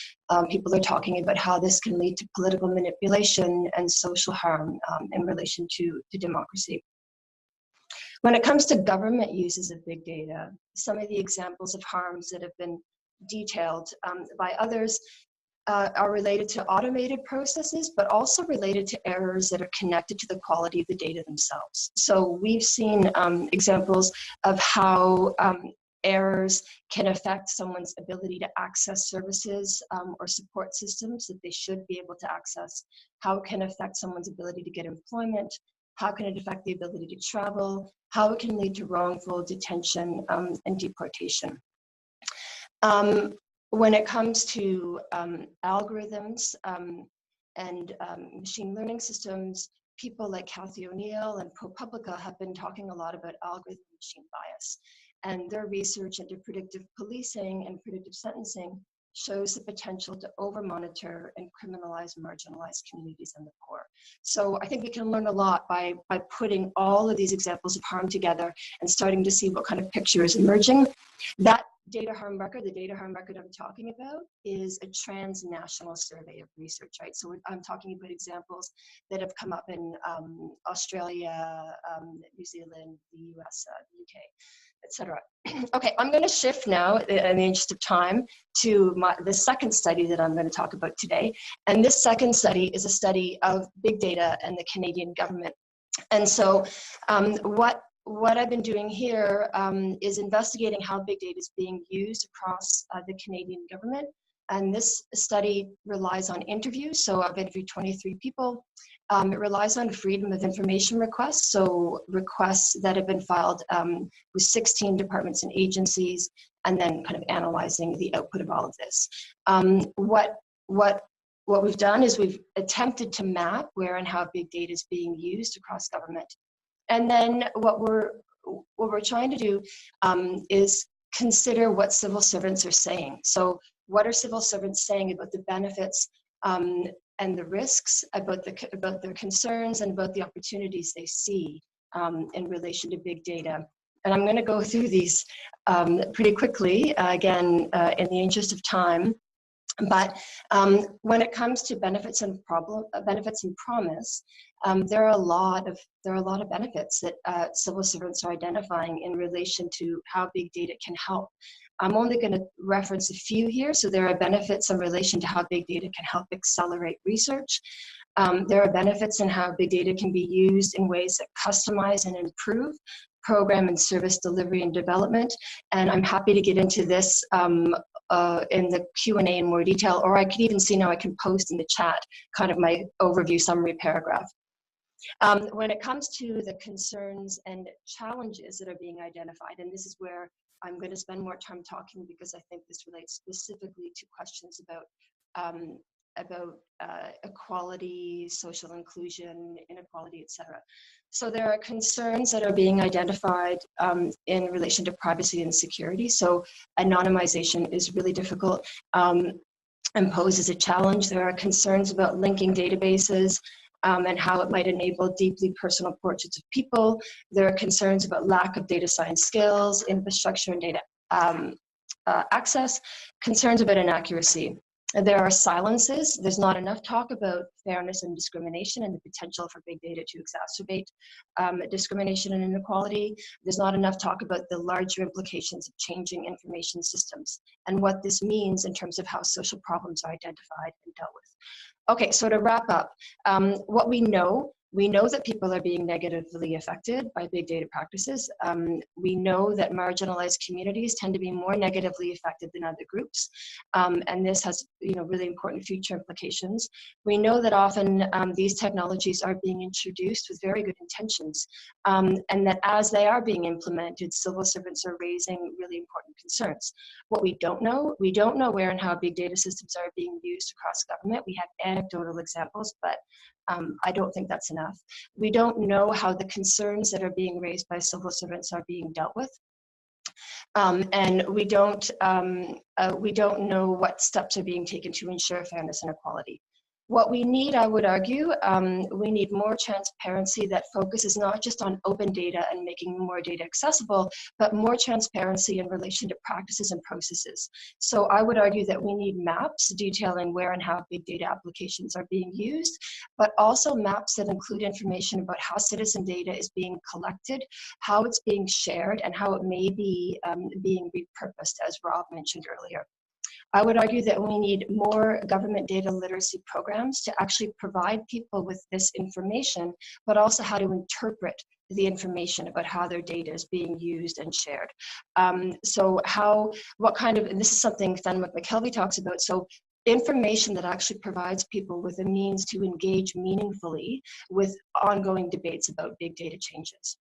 people are talking about how this can lead to political manipulation and social harm in relation to democracy. When it comes to government uses of big data, some of the examples of harms that have been detailed by others are related to automated processes, but also related to errors that are connected to the quality of the data themselves. So we've seen examples of how errors can affect someone's ability to access services or support systems that they should be able to access, how it can affect someone's ability to get employment, how can it affect the ability to travel, how it can lead to wrongful detention and deportation. When it comes to algorithms and machine learning systems, people like Cathy O'Neill and ProPublica have been talking a lot about algorithm machine bias, and their research into predictive policing and predictive sentencing shows the potential to over-monitor and criminalize marginalized communities and the poor. So I think we can learn a lot by putting all of these examples of harm together and starting to see what kind of picture is emerging. That data harm record, the data harm record I'm talking about, is a transnational survey of research, right? So I'm talking about examples that have come up in Australia, New Zealand, the US, the UK, etc. Okay, I'm going to shift now, in the interest of time, to the second study that I'm going to talk about today. And this second study is a study of big data and the Canadian government. And so what I've been doing here is investigating how big data is being used across the Canadian government. And this study relies on interviews. So I've interviewed 23 people. It relies on freedom of information requests. So requests that have been filed with 16 departments and agencies, and then kind of analyzing the output of all of this. What we've done is we've attempted to map where and how big data is being used across government. And then what we're trying to do is consider what civil servants are saying. So what are civil servants saying about the benefits and the risks, about their concerns, and about the opportunities they see in relation to big data? And I'm going to go through these pretty quickly, again, in the interest of time. But when it comes to benefits and promise, there are a lot of benefits that civil servants are identifying in relation to how big data can help. I'm only going to reference a few here. So there are benefits in relation to how big data can help accelerate research. There are benefits in how big data can be used in ways that customize and improve program and service delivery and development. And I'm happy to get into this in the Q&A in more detail, or I could even see now I can post in the chat kind of my overview summary paragraph. When it comes to the concerns and challenges that are being identified, and this is where I'm going to spend more time talking because I think this relates specifically to questions about equality, social inclusion, inequality, etc. So there are concerns that are being identified in relation to privacy and security. So anonymization is really difficult and poses a challenge. There are concerns about linking databases and how it might enable deeply personal portraits of people. There are concerns about lack of data science skills, infrastructure, and data access, concerns about inaccuracy. There are silences. There's not enough talk about fairness and discrimination and the potential for big data to exacerbate discrimination and inequality. There's not enough talk about the larger implications of changing information systems and what this means in terms of how social problems are identified and dealt with. Okay, so to wrap up, what we know that people are being negatively affected by big data practices. We know that marginalized communities tend to be more negatively affected than other groups, and this has really important future implications. We know that often these technologies are being introduced with very good intentions, and that as they are being implemented, civil servants are raising really important concerns. What we don't know where and how big data systems are being used across government. We have anecdotal examples, but I don't think that's enough. We don't know how the concerns that are being raised by civil servants are being dealt with. And we don't know what steps are being taken to ensure fairness and equality. What we need, I would argue, we need more transparency that focuses not just on open data and making more data accessible, but more transparency in relation to practices and processes. So I would argue that we need maps detailing where and how big data applications are being used, but also maps that include information about how citizen data is being collected, how it's being shared, and how it may be being repurposed, as Rob mentioned earlier. I would argue that we need more government data literacy programs to actually provide people with this information, but also how to interpret the information about how their data is being used and shared. So what kind of, and this is something Fenwick McKelvey talks about, so information that actually provides people with a means to engage meaningfully with ongoing debates about big data changes.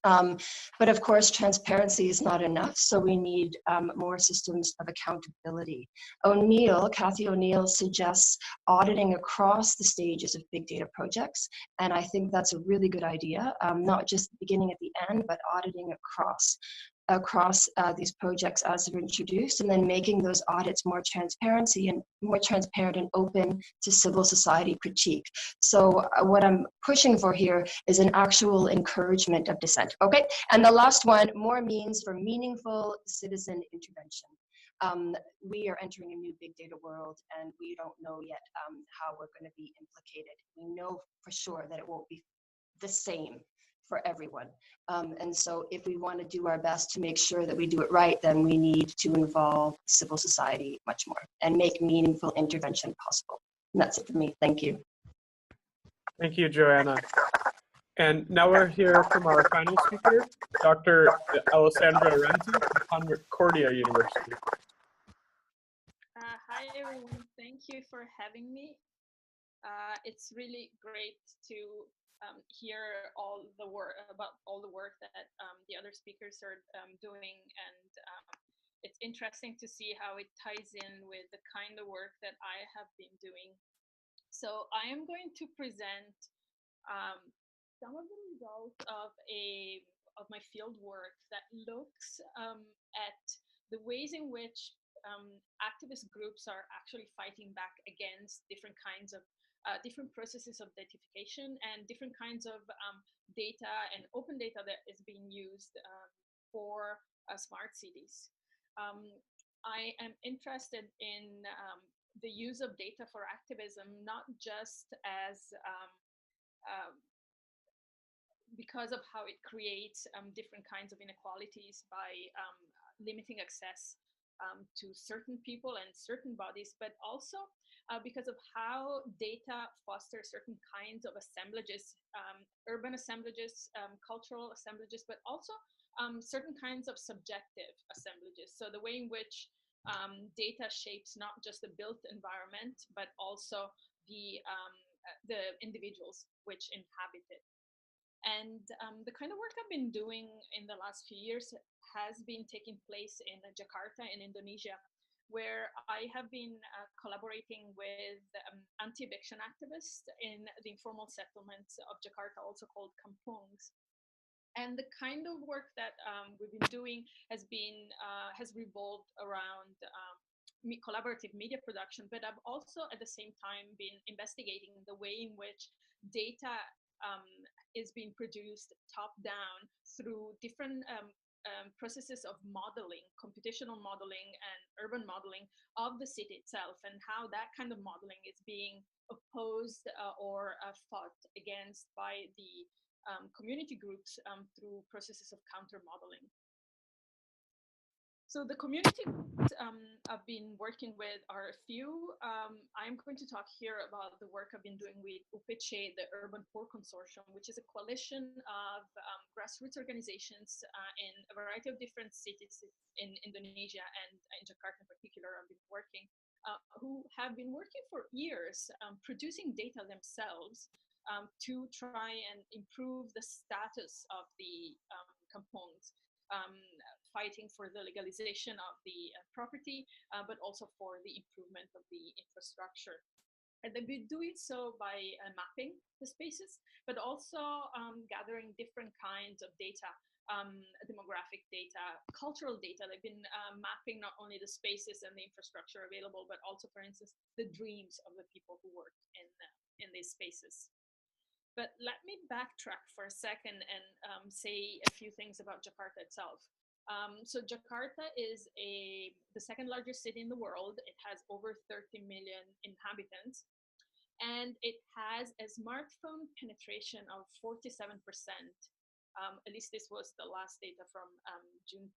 But of course, transparency is not enough, so we need more systems of accountability. Cathy O'Neill suggests auditing across the stages of big data projects, and I think that's a really good idea, not just the beginning at the end, but auditing across these projects as they're introduced, and then making those audits more transparent and open to civil society critique. So what I'm pushing for here is an actual encouragement of dissent. Okay, and the last one, more means for meaningful citizen intervention. We are entering a new big data world, and we don't know yet how we're going to be implicated. We know for sure that it won't be the same for everyone. And so if we want to do our best to make sure that we do it right, then we need to involve civil society much more and make meaningful intervention possible. And that's it for me. Thank you. Thank you, Joanna. And now we're here from our final speaker, Dr. Alessandra Renzi from Concordia University. Hi, everyone. Thank you for having me. It's really great to hear all the work that the other speakers are doing, and it's interesting to see how it ties in with the kind of work that I have been doing. So I am going to present some of the results of my field work that looks at the ways in which activist groups are actually fighting back against different kinds of different processes of datification and different kinds of data and open data that is being used for smart cities. I am interested in the use of data for activism, not just as because of how it creates different kinds of inequalities by limiting access to certain people and certain bodies, but also because of how data fosters certain kinds of assemblages, urban assemblages, cultural assemblages, but also certain kinds of subjective assemblages. So the way in which data shapes not just the built environment, but also the individuals which inhabit it. And the kind of work I've been doing in the last few years has been taking place in Jakarta in Indonesia, where I have been collaborating with anti-eviction activists in the informal settlements of Jakarta, also called kampungs. And the kind of work that we've been doing has revolved around collaborative media production, but I've also at the same time been investigating the way in which data is being produced top-down through different processes of modeling, computational modeling and urban modeling of the city itself, and how that kind of modeling is being opposed or fought against by the community groups through processes of counter-modeling. So the community groups I've been working with are a few. I'm going to talk here about the work I've been doing with UPC, the Urban Poor Consortium, which is a coalition of grassroots organizations in a variety of different cities in Indonesia and in Jakarta in particular. I've been working, who have been working for years producing data themselves to try and improve the status of the kampungs. Fighting for the legalization of the property, but also for the improvement of the infrastructure. And they've been doing so by mapping the spaces, but also gathering different kinds of data, demographic data, cultural data. They've been mapping not only the spaces and the infrastructure available, but also, for instance, the dreams of the people who work in these spaces. But let me backtrack for a second and say a few things about Jakarta itself. So Jakarta is the second largest city in the world. It has over 30 million inhabitants, and it has a smartphone penetration of 47%. At least this was the last data from June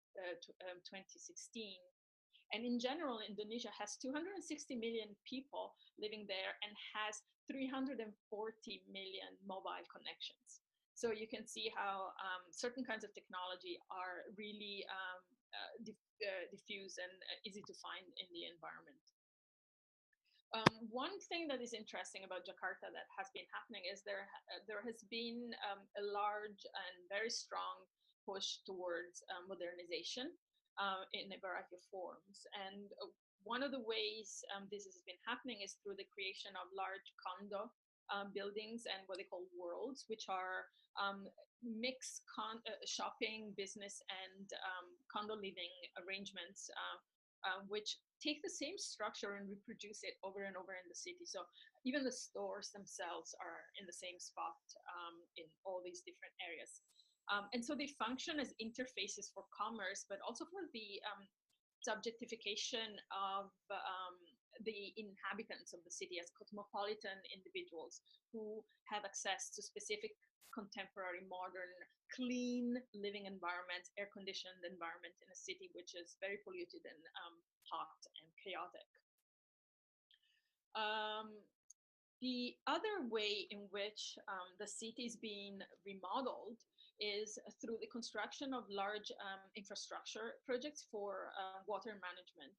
2016. And in general, Indonesia has 260 million people living there and has 340 million mobile connections. So you can see how certain kinds of technology are really diffuse and easy to find in the environment. One thing that is interesting about Jakarta that has been happening is there has been a large and very strong push towards modernization in a variety of forms. And one of the ways this has been happening is through the creation of large condo buildings and what they call worlds, which are mixed shopping, business, and condo living arrangements, which take the same structure and reproduce it over and over in the city. So even the stores themselves are in the same spot in all these different areas. And so they function as interfaces for commerce, but also for the subjectification of the inhabitants of the city as cosmopolitan individuals who have access to specific contemporary, modern, clean living environments, air-conditioned environment in a city which is very polluted and hot and chaotic. The other way in which the city is being remodeled is through the construction of large infrastructure projects for water management.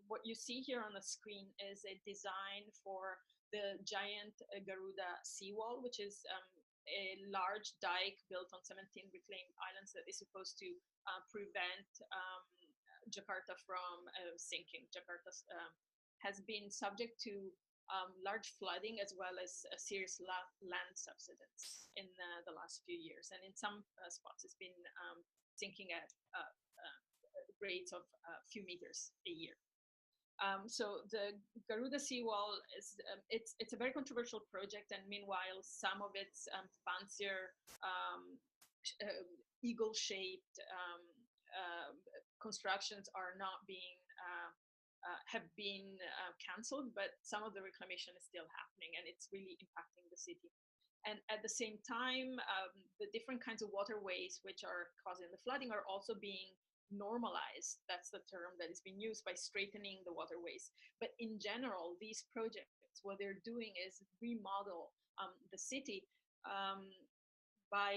What you see here on the screen is a design for the giant Garuda seawall, which is a large dike built on 17 reclaimed islands that is supposed to prevent Jakarta from sinking. Jakarta has been subject to large flooding as well as a serious land subsidence in the last few years. And in some spots, it's been sinking at rates of a few meters a year. So the Garuda seawall is it's a very controversial project, and meanwhile some of its fancier eagle-shaped constructions are not being have been cancelled, but some of the reclamation is still happening, and it's really impacting the city. And at the same time, the different kinds of waterways which are causing the flooding are also being normalized. That's the term that is being used, by straightening the waterways. But in general, these projects, what they're doing is remodel the city by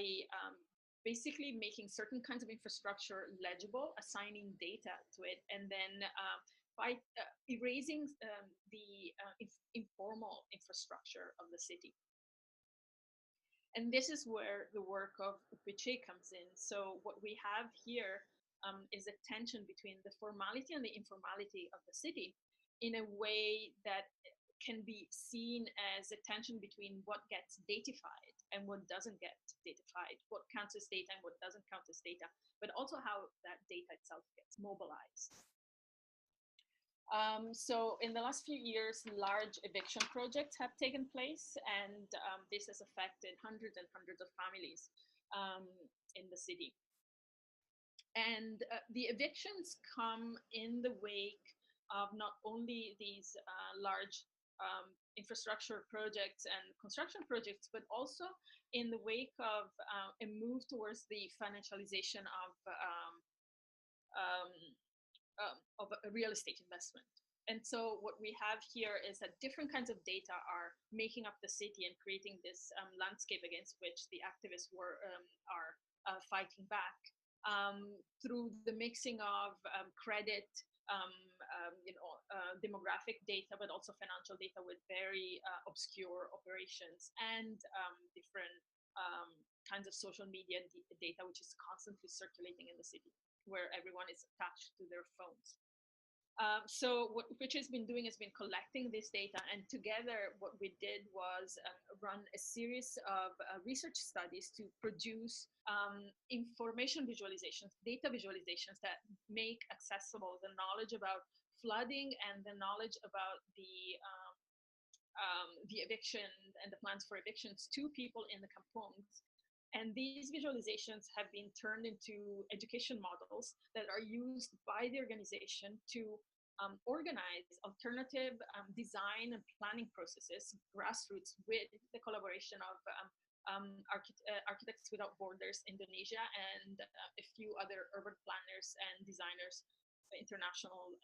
basically making certain kinds of infrastructure legible, assigning data to it, and then by erasing the informal infrastructure of the city. And this is where the work of UPC comes in. So what we have here is a tension between the formality and the informality of the city in a way that can be seen as a tension between what gets datified and what doesn't get datified, what counts as data and what doesn't count as data, but also how that data itself gets mobilized. So in the last few years, large eviction projects have taken place, and this has affected hundreds and hundreds of families in the city. And the evictions come in the wake of not only these large infrastructure projects and construction projects, but also in the wake of a move towards the financialization of real estate investment. And so what we have here is that different kinds of data are making up the city and creating this landscape against which the activists are fighting back through the mixing of credit, demographic data, but also financial data with very obscure operations, and different kinds of social media data, which is constantly circulating in the city, where everyone is attached to their phones. So what UPC has been doing has been collecting this data, and together what we did was run a series of research studies to produce information visualizations, data visualizations that make accessible the knowledge about flooding and the knowledge about the eviction and the plans for evictions to people in the kampungs. And these visualizations have been turned into education models that are used by the organization to organize alternative design and planning processes, grassroots, with the collaboration of Architects Without Borders Indonesia and a few other urban planners and designers international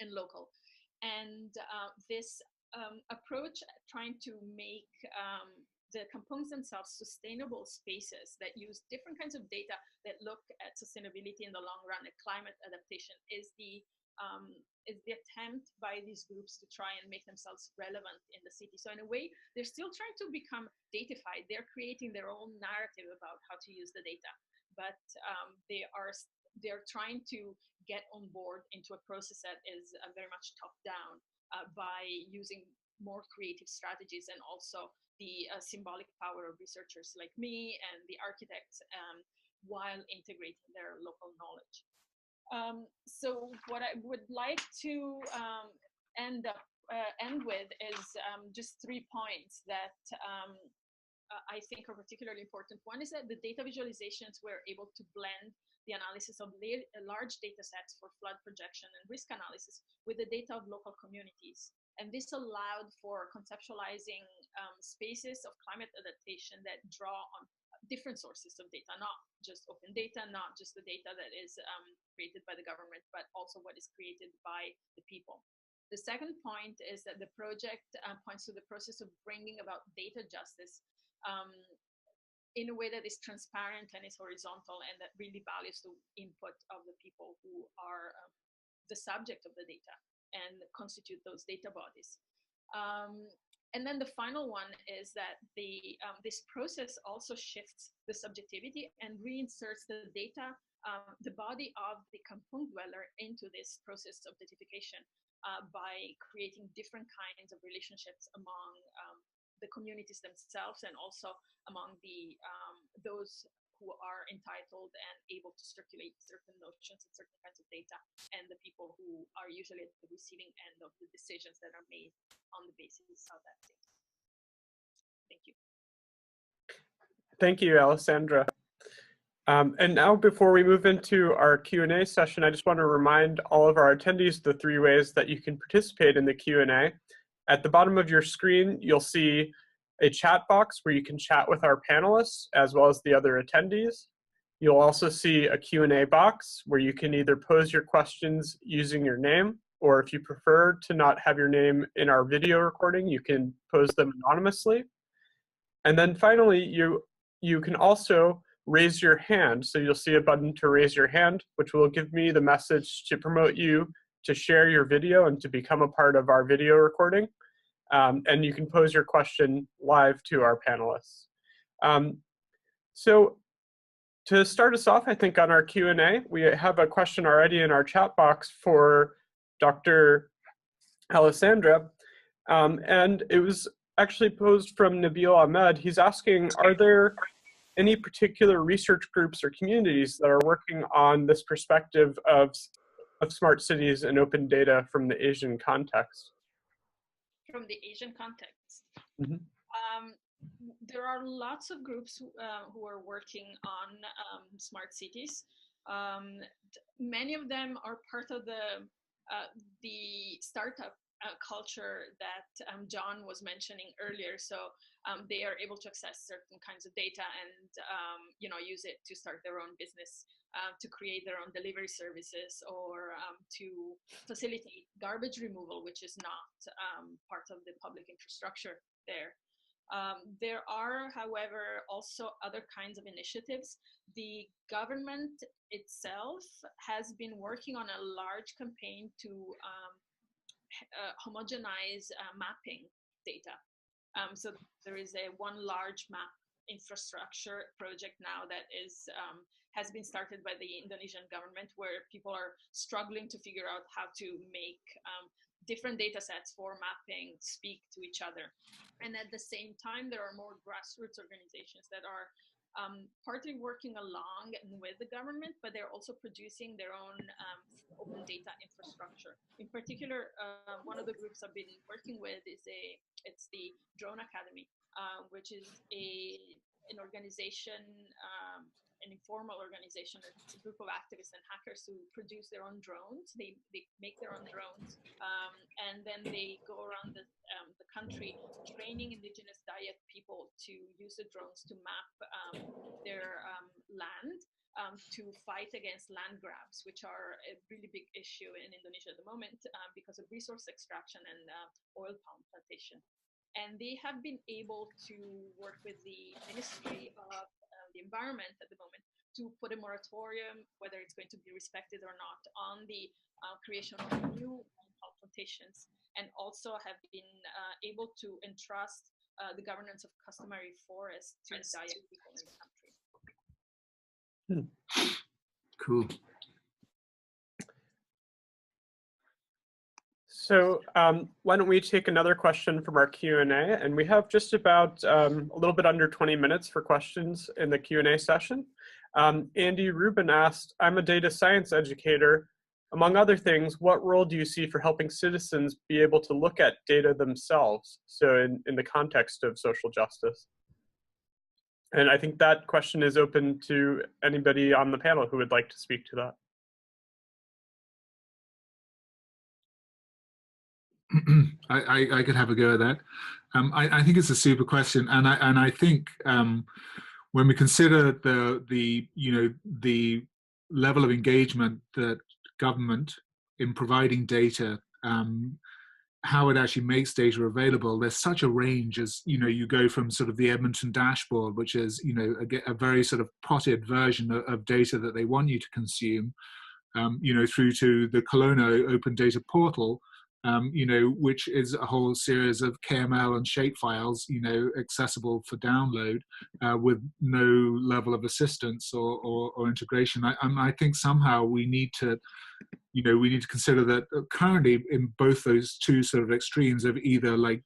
and local. And this approach, trying to make the components themselves sustainable spaces that use different kinds of data that look at sustainability in the long run and climate adaptation, is the attempt by these groups to try and make themselves relevant in the city. So in a way, they're still trying to become datafied. They're creating their own narrative about how to use the data, but they're trying to get on board into a process that is very much top down by using more creative strategies, and also the symbolic power of researchers like me and the architects, while integrating their local knowledge. So what I would like to end with is just 3 points that I think are particularly important. One is that the data visualizations were able to blend the analysis of large data sets for flood projection and risk analysis with the data of local communities. And this allowed for conceptualizing spaces of climate adaptation that draw on different sources of data, not just open data, not just the data that is created by the government, but also what is created by the people. The second point is that the project points to the process of bringing about data justice in a way that is transparent and is horizontal, and that really values the input of the people who are the subject of the data and constitute those data bodies. And then the final one is that this process also shifts the subjectivity and reinserts the data, the body of the kampung dweller into this process of datification by creating different kinds of relationships among the communities themselves, and also among those who are entitled and able to circulate certain notions and certain kinds of data, and the people who are usually at the receiving end of the decisions that are made on the basis of that data. Thank you. Thank you, Alessandra. And now, before we move into our Q&A session, I just want to remind all of our attendees the 3 ways that you can participate in the Q&A. At the bottom of your screen, you'll see a chat box where you can chat with our panelists as well as the other attendees. You'll also see a Q&A box where you can either pose your questions using your name, or if you prefer to not have your name in our video recording, you can pose them anonymously. And then finally, you can also raise your hand. So you'll see a button to raise your hand, which will give me the message to promote you to share your video and to become a part of our video recording. And you can pose your question live to our panelists. So to start us off, I think on our Q&A, we have a question already in our chat box for Dr. Alessandra. And it was actually posed from Nabil Ahmed. He's asking, are there any particular research groups or communities that are working on this perspective of smart cities and open data from the Asian context? From the Asian context. Mm-hmm. There are lots of groups who are working on smart cities. Many of them are part of the startup culture that John was mentioning earlier. So they are able to access certain kinds of data and use it to start their own business, to create their own delivery services, or to facilitate garbage removal, which is not part of the public infrastructure there. There are, however, also other kinds of initiatives. The government itself has been working on a large campaign to homogenize mapping data. So there is one large map infrastructure project now that has been started by the Indonesian government, where people are struggling to figure out how to make different data sets for mapping speak to each other. And at the same time, there are more grassroots organizations that are partly working along with the government, but they're also producing their own open data infrastructure. In particular, one of the groups I've been working with is it's the Drone Academy, which is an organization, an informal organization. It's a group of activists and hackers who produce their own drones. They make their own drones, and then they go around the country training indigenous Dayak people to use the drones to map their land to fight against land grabs, which are a really big issue in Indonesia at the moment because of resource extraction and oil palm plantation. And they have been able to work with the Ministry of the Environment at the moment to put a moratorium, whether it's going to be respected or not, on the creation of new palm plantations, and also have been able to entrust the governance of customary forests to Dayak people in the country. Cool. So why don't we take another question from our Q&A, and we have just about a little bit under 20 minutes for questions in the Q&A session. Andy Rubin asked, I'm a data science educator. Among other things, what role do you see for helping citizens be able to look at data themselves? So in the context of social justice. And I think that question is open to anybody on the panel who would like to speak to that. I could have a go at that. I think it's a super question, and I think when we consider the level of engagement that government in providing data, how it actually makes data available, there's such a range. As you go from sort of the Edmonton dashboard, which is a very sort of potted version of data that they want you to consume, through to the Kelowna open data portal, which is a whole series of KML and shapefiles, accessible for download with no level of assistance or integration. I think somehow we need to consider that currently in both those two sort of extremes of either like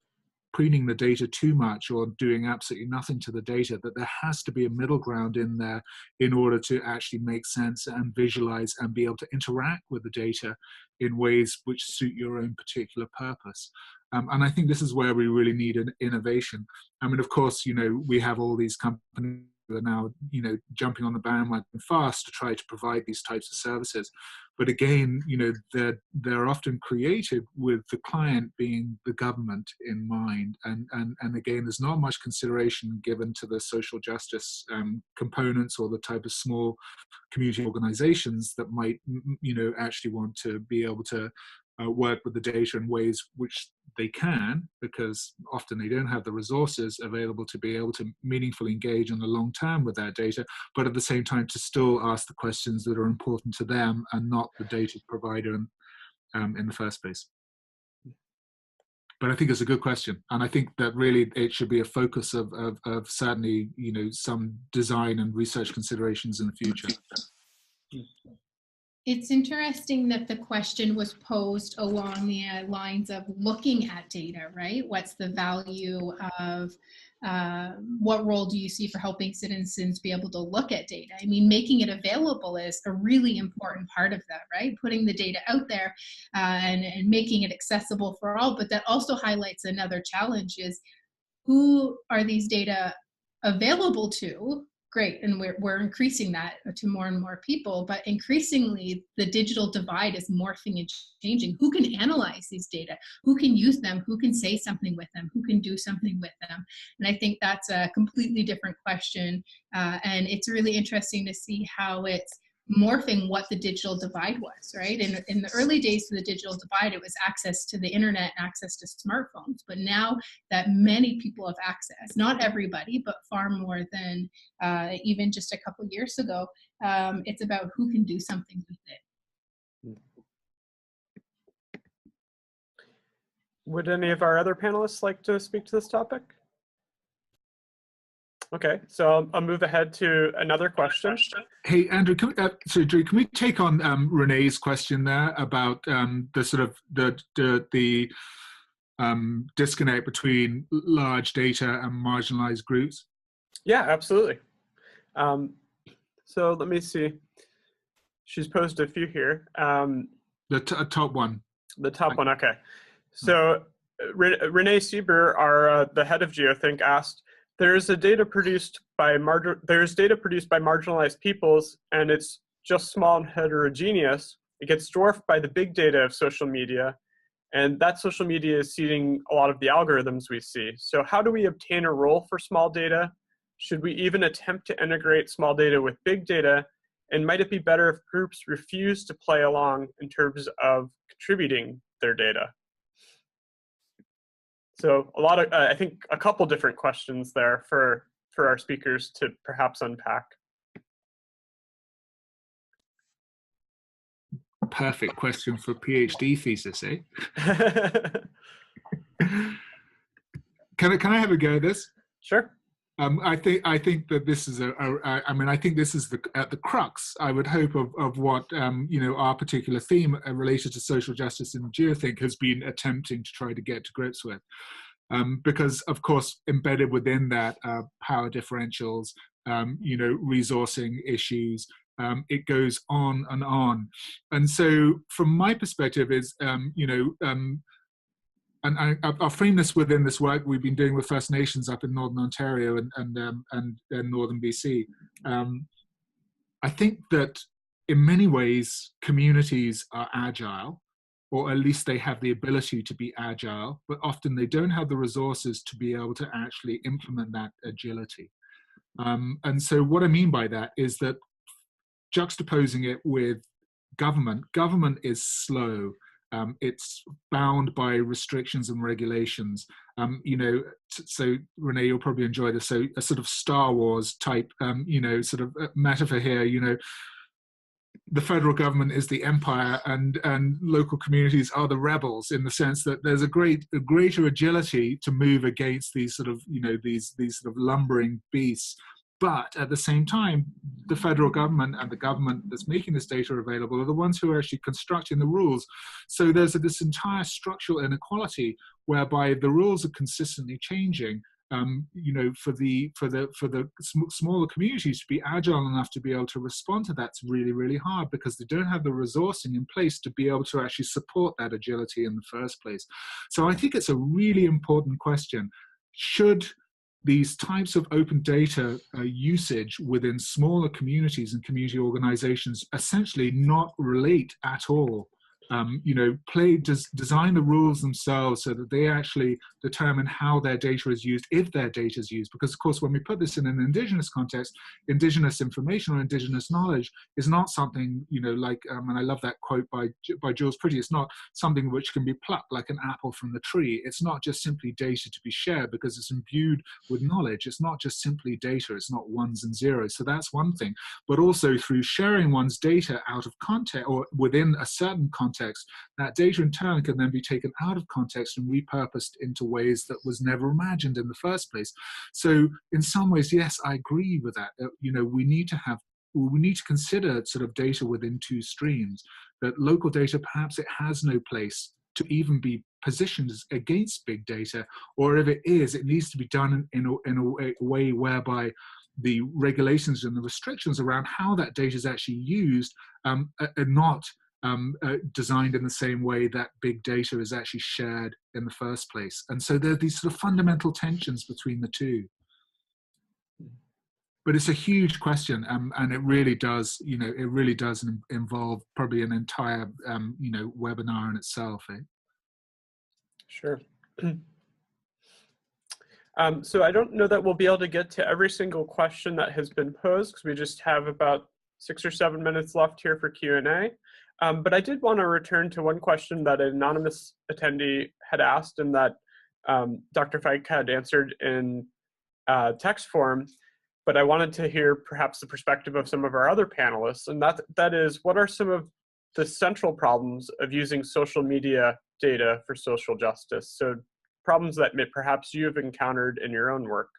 preening the data too much or doing absolutely nothing to the data, that there has to be a middle ground in there in order to actually make sense and visualize and be able to interact with the data in ways which suit your own particular purpose. And I think this is where we really need an innovation. I mean, of course, we have all these companies that are now, jumping on the bandwagon fast to try to provide these types of services. But again, they're often created with the client being the government in mind. And again, there's not much consideration given to the social justice components or the type of small community organizations that might, actually want to be able to work with the data in ways which they can, because often they don't have the resources available to be able to meaningfully engage in the long term with that data, but at the same time to still ask the questions that are important to them and not the data provider in the first place. But I think it's a good question, and I think that really it should be a focus of certainly some design and research considerations in the future. It's interesting that the question was posed along the lines of looking at data, right? What's the value of, what role do you see for helping citizens be able to look at data? I mean, making it available is a really important part of that, right? Putting the data out there and making it accessible for all, but that also highlights another challenge is who are these data available to? Great, and we're increasing that to more and more people, but increasingly the digital divide is morphing and changing. Who can analyze these data? Who can use them? Who can say something with them? Who can do something with them? And I think that's a completely different question, and it's really interesting to see how it's morphing what the digital divide was, right? In the early days of the digital divide, it was access to the internet and access to smartphones. But now that many people have access, not everybody, but far more than even just a couple years ago, it's about who can do something with it. Would any of our other panelists like to speak to this topic? Okay, so I'll move ahead to another question. Hey, Andrew, Drew, can we take on Renee's question there about the sort of the disconnect between large data and marginalized groups? Yeah, absolutely. So let me see. She's posed a few here. The top one. The top one, okay. So Renee Sieber, the head of Geothink, asked, there's data produced by marginalized peoples, and it's just small and heterogeneous. It gets dwarfed by the big data of social media, and that social media is seeding a lot of the algorithms we see. So how do we obtain a role for small data? Should we even attempt to integrate small data with big data? And might it be better if groups refuse to play along in terms of contributing their data? So a lot of, I think a couple different questions there for our speakers to perhaps unpack. Perfect question for a PhD thesis, eh? Can I have a go at this? Sure. I think that this is I think this is at the crux, I would hope, of what our particular theme related to social justice in Geothink has been attempting to try to get to grips with, because of course embedded within that power differentials, resourcing issues. It goes on, and so from my perspective is and I'll frame this within this work we've been doing with First Nations up in Northern Ontario and Northern BC. I think that in many ways communities are agile, or at least they have the ability to be agile, but often they don't have the resources to be able to actually implement that agility. And so what I mean by that is that juxtaposing it with government is slow. It's bound by restrictions and regulations. So Renee, you'll probably enjoy this. So a sort of Star Wars type, sort of metaphor here. The federal government is the empire, and local communities are the rebels, in the sense that there's a greater agility to move against these sort of these sort of lumbering beasts. But at the same time, the federal government and the government that's making this data available are the ones who are actually constructing the rules. So there's this entire structural inequality whereby the rules are consistently changing. For the smaller communities to be agile enough to be able to respond to that's really, really hard, because they don't have the resourcing in place to be able to actually support that agility in the first place. So I think it's a really important question. Should these types of open data usage within smaller communities and community organizations essentially not relate at all? Design the rules themselves so that they actually determine how their data is used, if their data is used. Because of course, when we put this in an Indigenous context, Indigenous information or Indigenous knowledge is not something, and I love that quote by Jules Pretty, it's not something which can be plucked like an apple from the tree. It's not just simply data to be shared because it's imbued with knowledge. It's not just simply data, it's not ones and zeros. So that's one thing. But also through sharing one's data out of context or within a certain context, that data in turn can then be taken out of context and repurposed into ways that was never imagined in the first place. So in some ways, yes, I agree with that. We need to consider sort of data within two streams. That local data, perhaps it has no place to even be positioned against big data, or if it is, it needs to be done in a way whereby the regulations and the restrictions around how that data is actually used are not designed in the same way that big data is actually shared in the first place. And so there are these sort of fundamental tensions between the two. But it's a huge question, and it really does, involve probably an entire, webinar in itself. Eh? Sure. So I don't know that we'll be able to get to every single question that has been posed, because we just have about 6 or 7 minutes left here for Q&A. But I did want to return to one question that an anonymous attendee had asked, and that Dr. Fike had answered in text form. But I wanted to hear perhaps the perspective of some of our other panelists, and that is, what are some of the central problems of using social media data for social justice? So problems that perhaps you've encountered in your own work.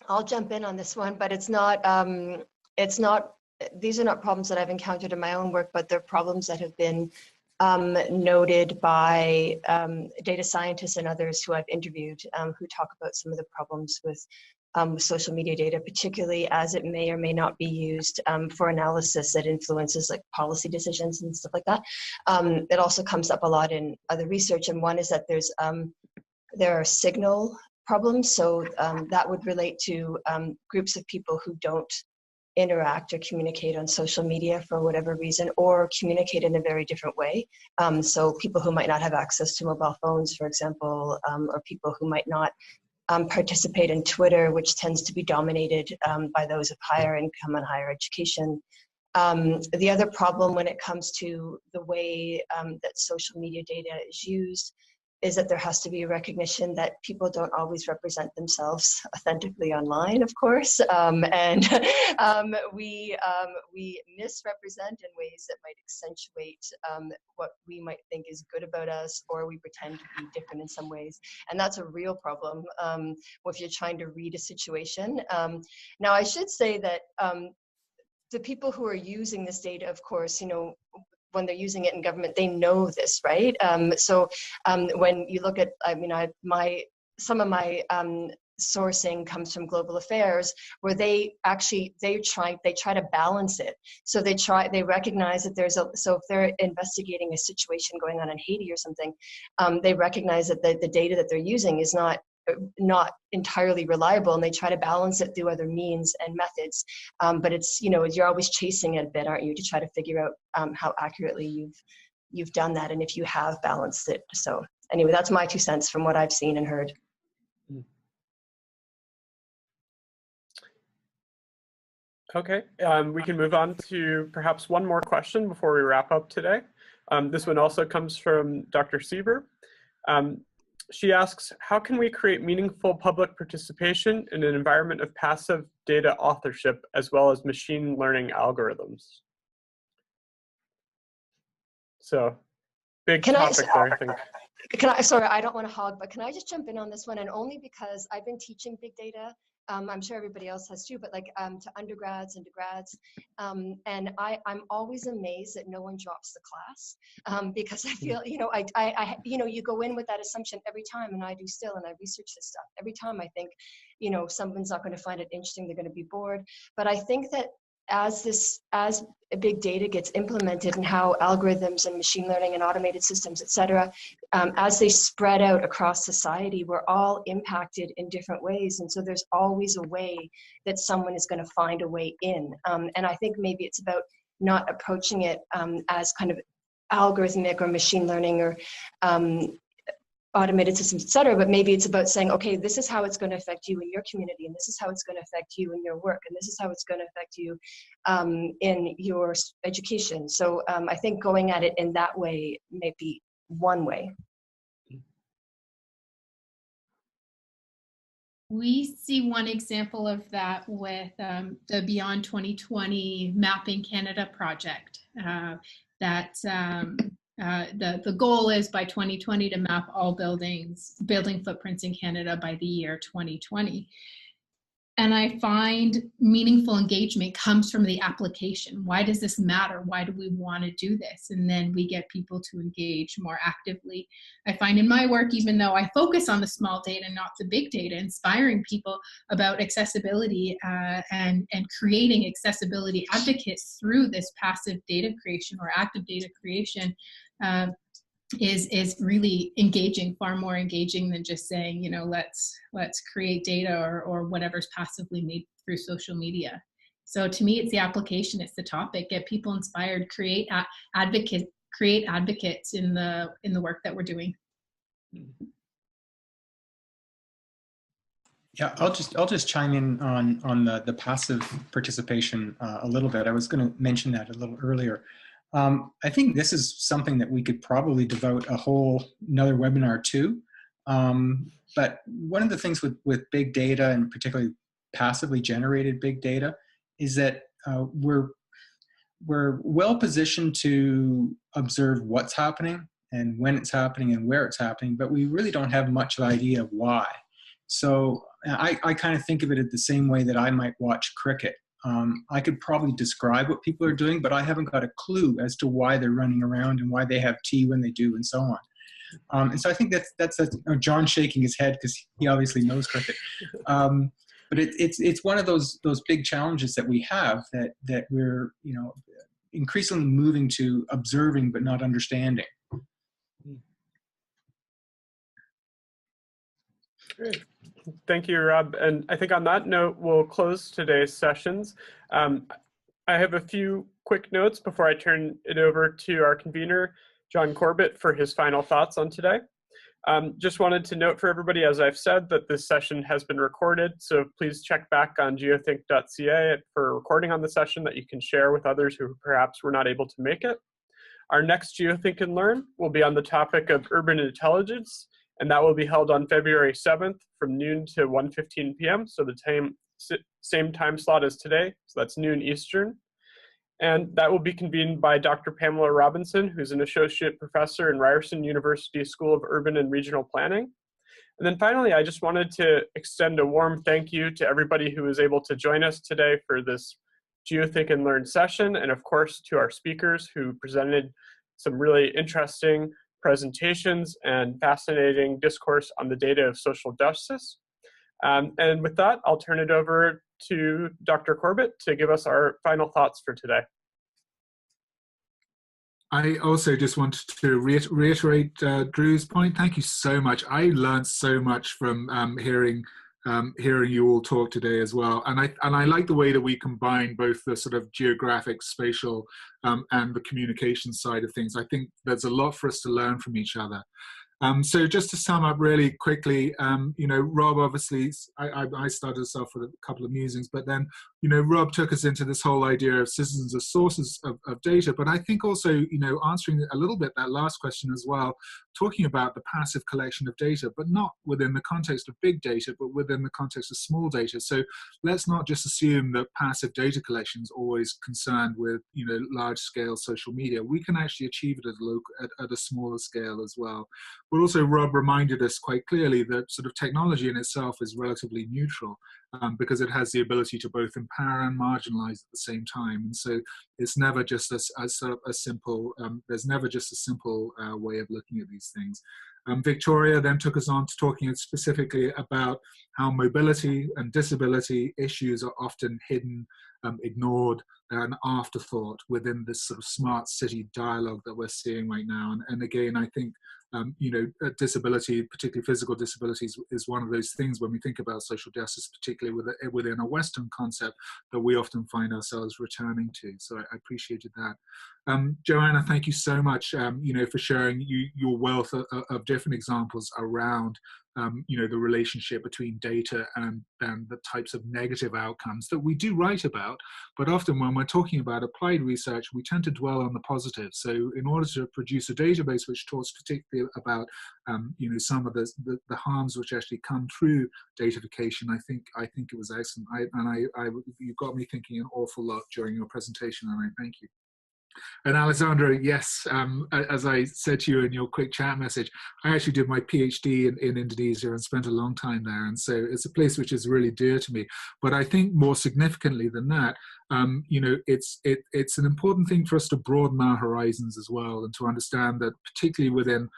I'll jump in on this one, but it's not these are not problems that I've encountered in my own work, but they're problems that have been noted by data scientists and others who I've interviewed, who talk about some of the problems with social media data, particularly as it may or may not be used for analysis that influences like policy decisions and stuff like that. It also comes up a lot in other research, and one is that there are signal problems. So that would relate to groups of people who don't interact or communicate on social media for whatever reason, or communicate in a very different way. So people who might not have access to mobile phones, for example, or people who might not participate in Twitter, which tends to be dominated by those of higher income and higher education. The other problem when it comes to the way that social media data is used is that there has to be a recognition that people don't always represent themselves authentically online, of course, and we misrepresent in ways that might accentuate what we might think is good about us, or we pretend to be different in some ways, and that's a real problem if you're trying to read a situation. Now, I should say that the people who are using this data, of course, when they're using it in government, they know this, right? So when you look at, some of my sourcing comes from Global Affairs, where they try to balance it. So they recognize that so if they're investigating a situation going on in Haiti or something, they recognize that the data that they're using is not entirely reliable, and they try to balance it through other means and methods. But it's, you're always chasing it a bit, aren't you, to try to figure out how accurately you've done that and if you have balanced it. So anyway, that's my 2 cents from what I've seen and heard. Okay, we can move on to perhaps one more question before we wrap up today. This one also comes from Dr. Sieber. She asks, how can we create meaningful public participation in an environment of passive data authorship as well as machine learning algorithms? So, big topic there, I think. Sorry, I don't want to hog, but can I just jump in on this one? And only because I've been teaching big data. I'm sure everybody else has too, but to undergrads and to grads. And I'm always amazed that no one drops the class, because I feel, you go in with that assumption every time, and I do still, and I research this stuff. Every time I think, someone's not going to find it interesting, they're going to be bored. But I think that as big data gets implemented and how algorithms and machine learning and automated systems, et cetera, as they spread out across society, we're all impacted in different ways. And so there's always a way that someone is going to find a way in. And I think maybe it's about not approaching it as kind of algorithmic or machine learning or automated systems, et cetera, but maybe it's about saying, okay, this is how it's going to affect you in your community, and this is how it's going to affect you in your work, and this is how it's going to affect you in your education. So I think going at it in that way may be one way. We see one example of that with the Beyond 2020 Mapping Canada project. The goal is by 2020 to map all building footprints in Canada by the year 2020. And I find meaningful engagement comes from the application. Why does this matter? Why do we want to do this? And then we get people to engage more actively. I find in my work, even though I focus on the small data, not the big data, inspiring people about accessibility and creating accessibility advocates through this passive data creation or active data creation is really engaging, far more engaging than just saying, let's create data or whatever's passively made through social media. So to me, it's the application, it's the topic. Get people inspired, create advocates in the work that we're doing. Yeah, I'll just chime in on the passive participation a little bit. I was going to mention that a little earlier. I think this is something that we could probably devote another webinar to. But one of the things with big data, and particularly passively generated big data, is that we're well positioned to observe what's happening and when it's happening and where it's happening, but we really don't have much of an idea of why. So I kind of think of it the same way that I might watch cricket. I could probably describe what people are doing, but I haven't got a clue as to why they're running around and why they have tea when they do, and so on. And so I think that's John shaking his head because he obviously knows cricket. But it's one of those big challenges that we have that we're increasingly moving to observing but not understanding. Great. Thank you, Rob. And I think on that note, we'll close today's sessions. I have a few quick notes before I turn it over to our convener, John Corbett, for his final thoughts on today. Just wanted to note for everybody, as I've said, that this session has been recorded, so please check back on geothink.ca for a recording on the session that you can share with others who perhaps were not able to make it. Our next Geothink and Learn will be on the topic of urban intelligence, and that will be held on February 7th from noon to 1:15 p.m., so the same time slot as today, so that's noon Eastern. And that will be convened by Dr. Pamela Robinson, who's an associate professor in Ryerson University School of Urban and Regional Planning. And then finally, I just wanted to extend a warm thank you to everybody who was able to join us today for this Geothink and Learn session, and of course to our speakers who presented some really interesting presentations and fascinating discourse on the data of social justice. And with that, I'll turn it over to Dr. Corbett to give us our final thoughts for today. I also just wanted to reiterate Drew's point. Thank you so much. I learned so much from hearing you all talk today as well. And I like the way that we combine both the sort of geographic, spatial, and the communication side of things. I think there's a lot for us to learn from each other. So just to sum up really quickly, you know, Rob, obviously, I started us off with a couple of musings, but then, you know, Rob took us into this whole idea of citizens as sources of data. But I think also, you know, answering a little bit that last question as well, talking about the passive collection of data, but not within the context of big data, but within the context of small data. So let's not just assume that passive data collection is always concerned with, you know, large scale social media. We can actually achieve it at a smaller scale as well. But also Rob reminded us quite clearly that sort of technology in itself is relatively neutral because it has the ability to both empower and marginalize at the same time. And so it's never just a simple, there's never just a simple way of looking at these things. Victoria then took us on to talking specifically about how mobility and disability issues are often hidden, ignored, an afterthought within this sort of smart city dialogue that we're seeing right now. And again, I think, you know, disability, particularly physical disabilities, is one of those things when we think about social justice, particularly within a Western concept, that we often find ourselves returning to. So I appreciated that. Joanna, thank you so much, you know, for sharing your wealth of different examples around you know, the relationship between data and the types of negative outcomes that we do write about. But often when we're talking about applied research, we tend to dwell on the positive. So in order to produce a database which talks particularly about you know, some of the harms which actually come through datafication, I think it was excellent. You got me thinking an awful lot during your presentation, and I thank you. And Alessandra, yes, as I said to you in your quick chat message, I actually did my PhD in Indonesia and spent a long time there. And so it's a place which is really dear to me. But I think more significantly than that, you know, it's an important thing for us to broaden our horizons as well, and to understand that particularly within,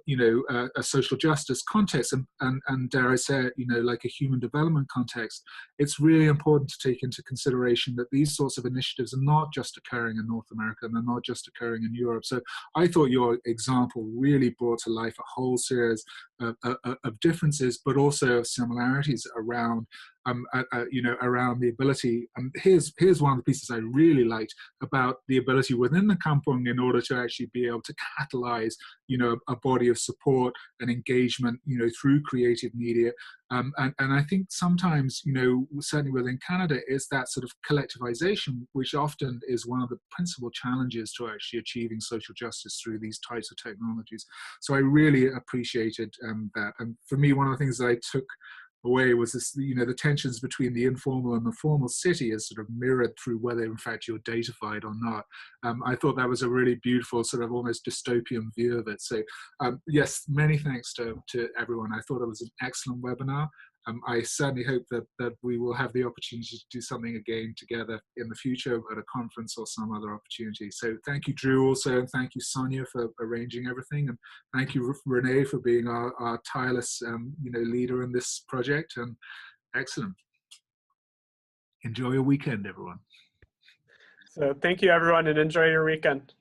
you know, a social justice context and dare I say it, you know, like a human development context, it's really important to take into consideration that these sorts of initiatives are not just occurring in North America, and they're not just occurring in Europe. So I thought your example really brought to life a whole series of differences, but also of similarities around, you know, around the ability. Here's one of the pieces I really liked about the ability within the kampung in order to actually be able to catalyze, you know, a body of support and engagement, you know, through creative media. And I think sometimes, you know, certainly within Canada, is that sort of collectivization, which often is one of the principal challenges to actually achieving social justice through these types of technologies. So I really appreciated that. And for me, one of the things that I took away was this, you know, the tensions between the informal and the formal city is sort of mirrored through whether in fact you're datafied or not. I thought that was a really beautiful sort of almost dystopian view of it. So yes, many thanks to everyone. I thought it was an excellent webinar. I certainly hope that we will have the opportunity to do something again together in the future at a conference or some other opportunity. So thank you, Drew, also, and thank you, Sonia, for arranging everything, and thank you, Renee, for being our tireless, you know, leader in this project. And excellent. Enjoy your weekend, everyone. So thank you, everyone, and enjoy your weekend.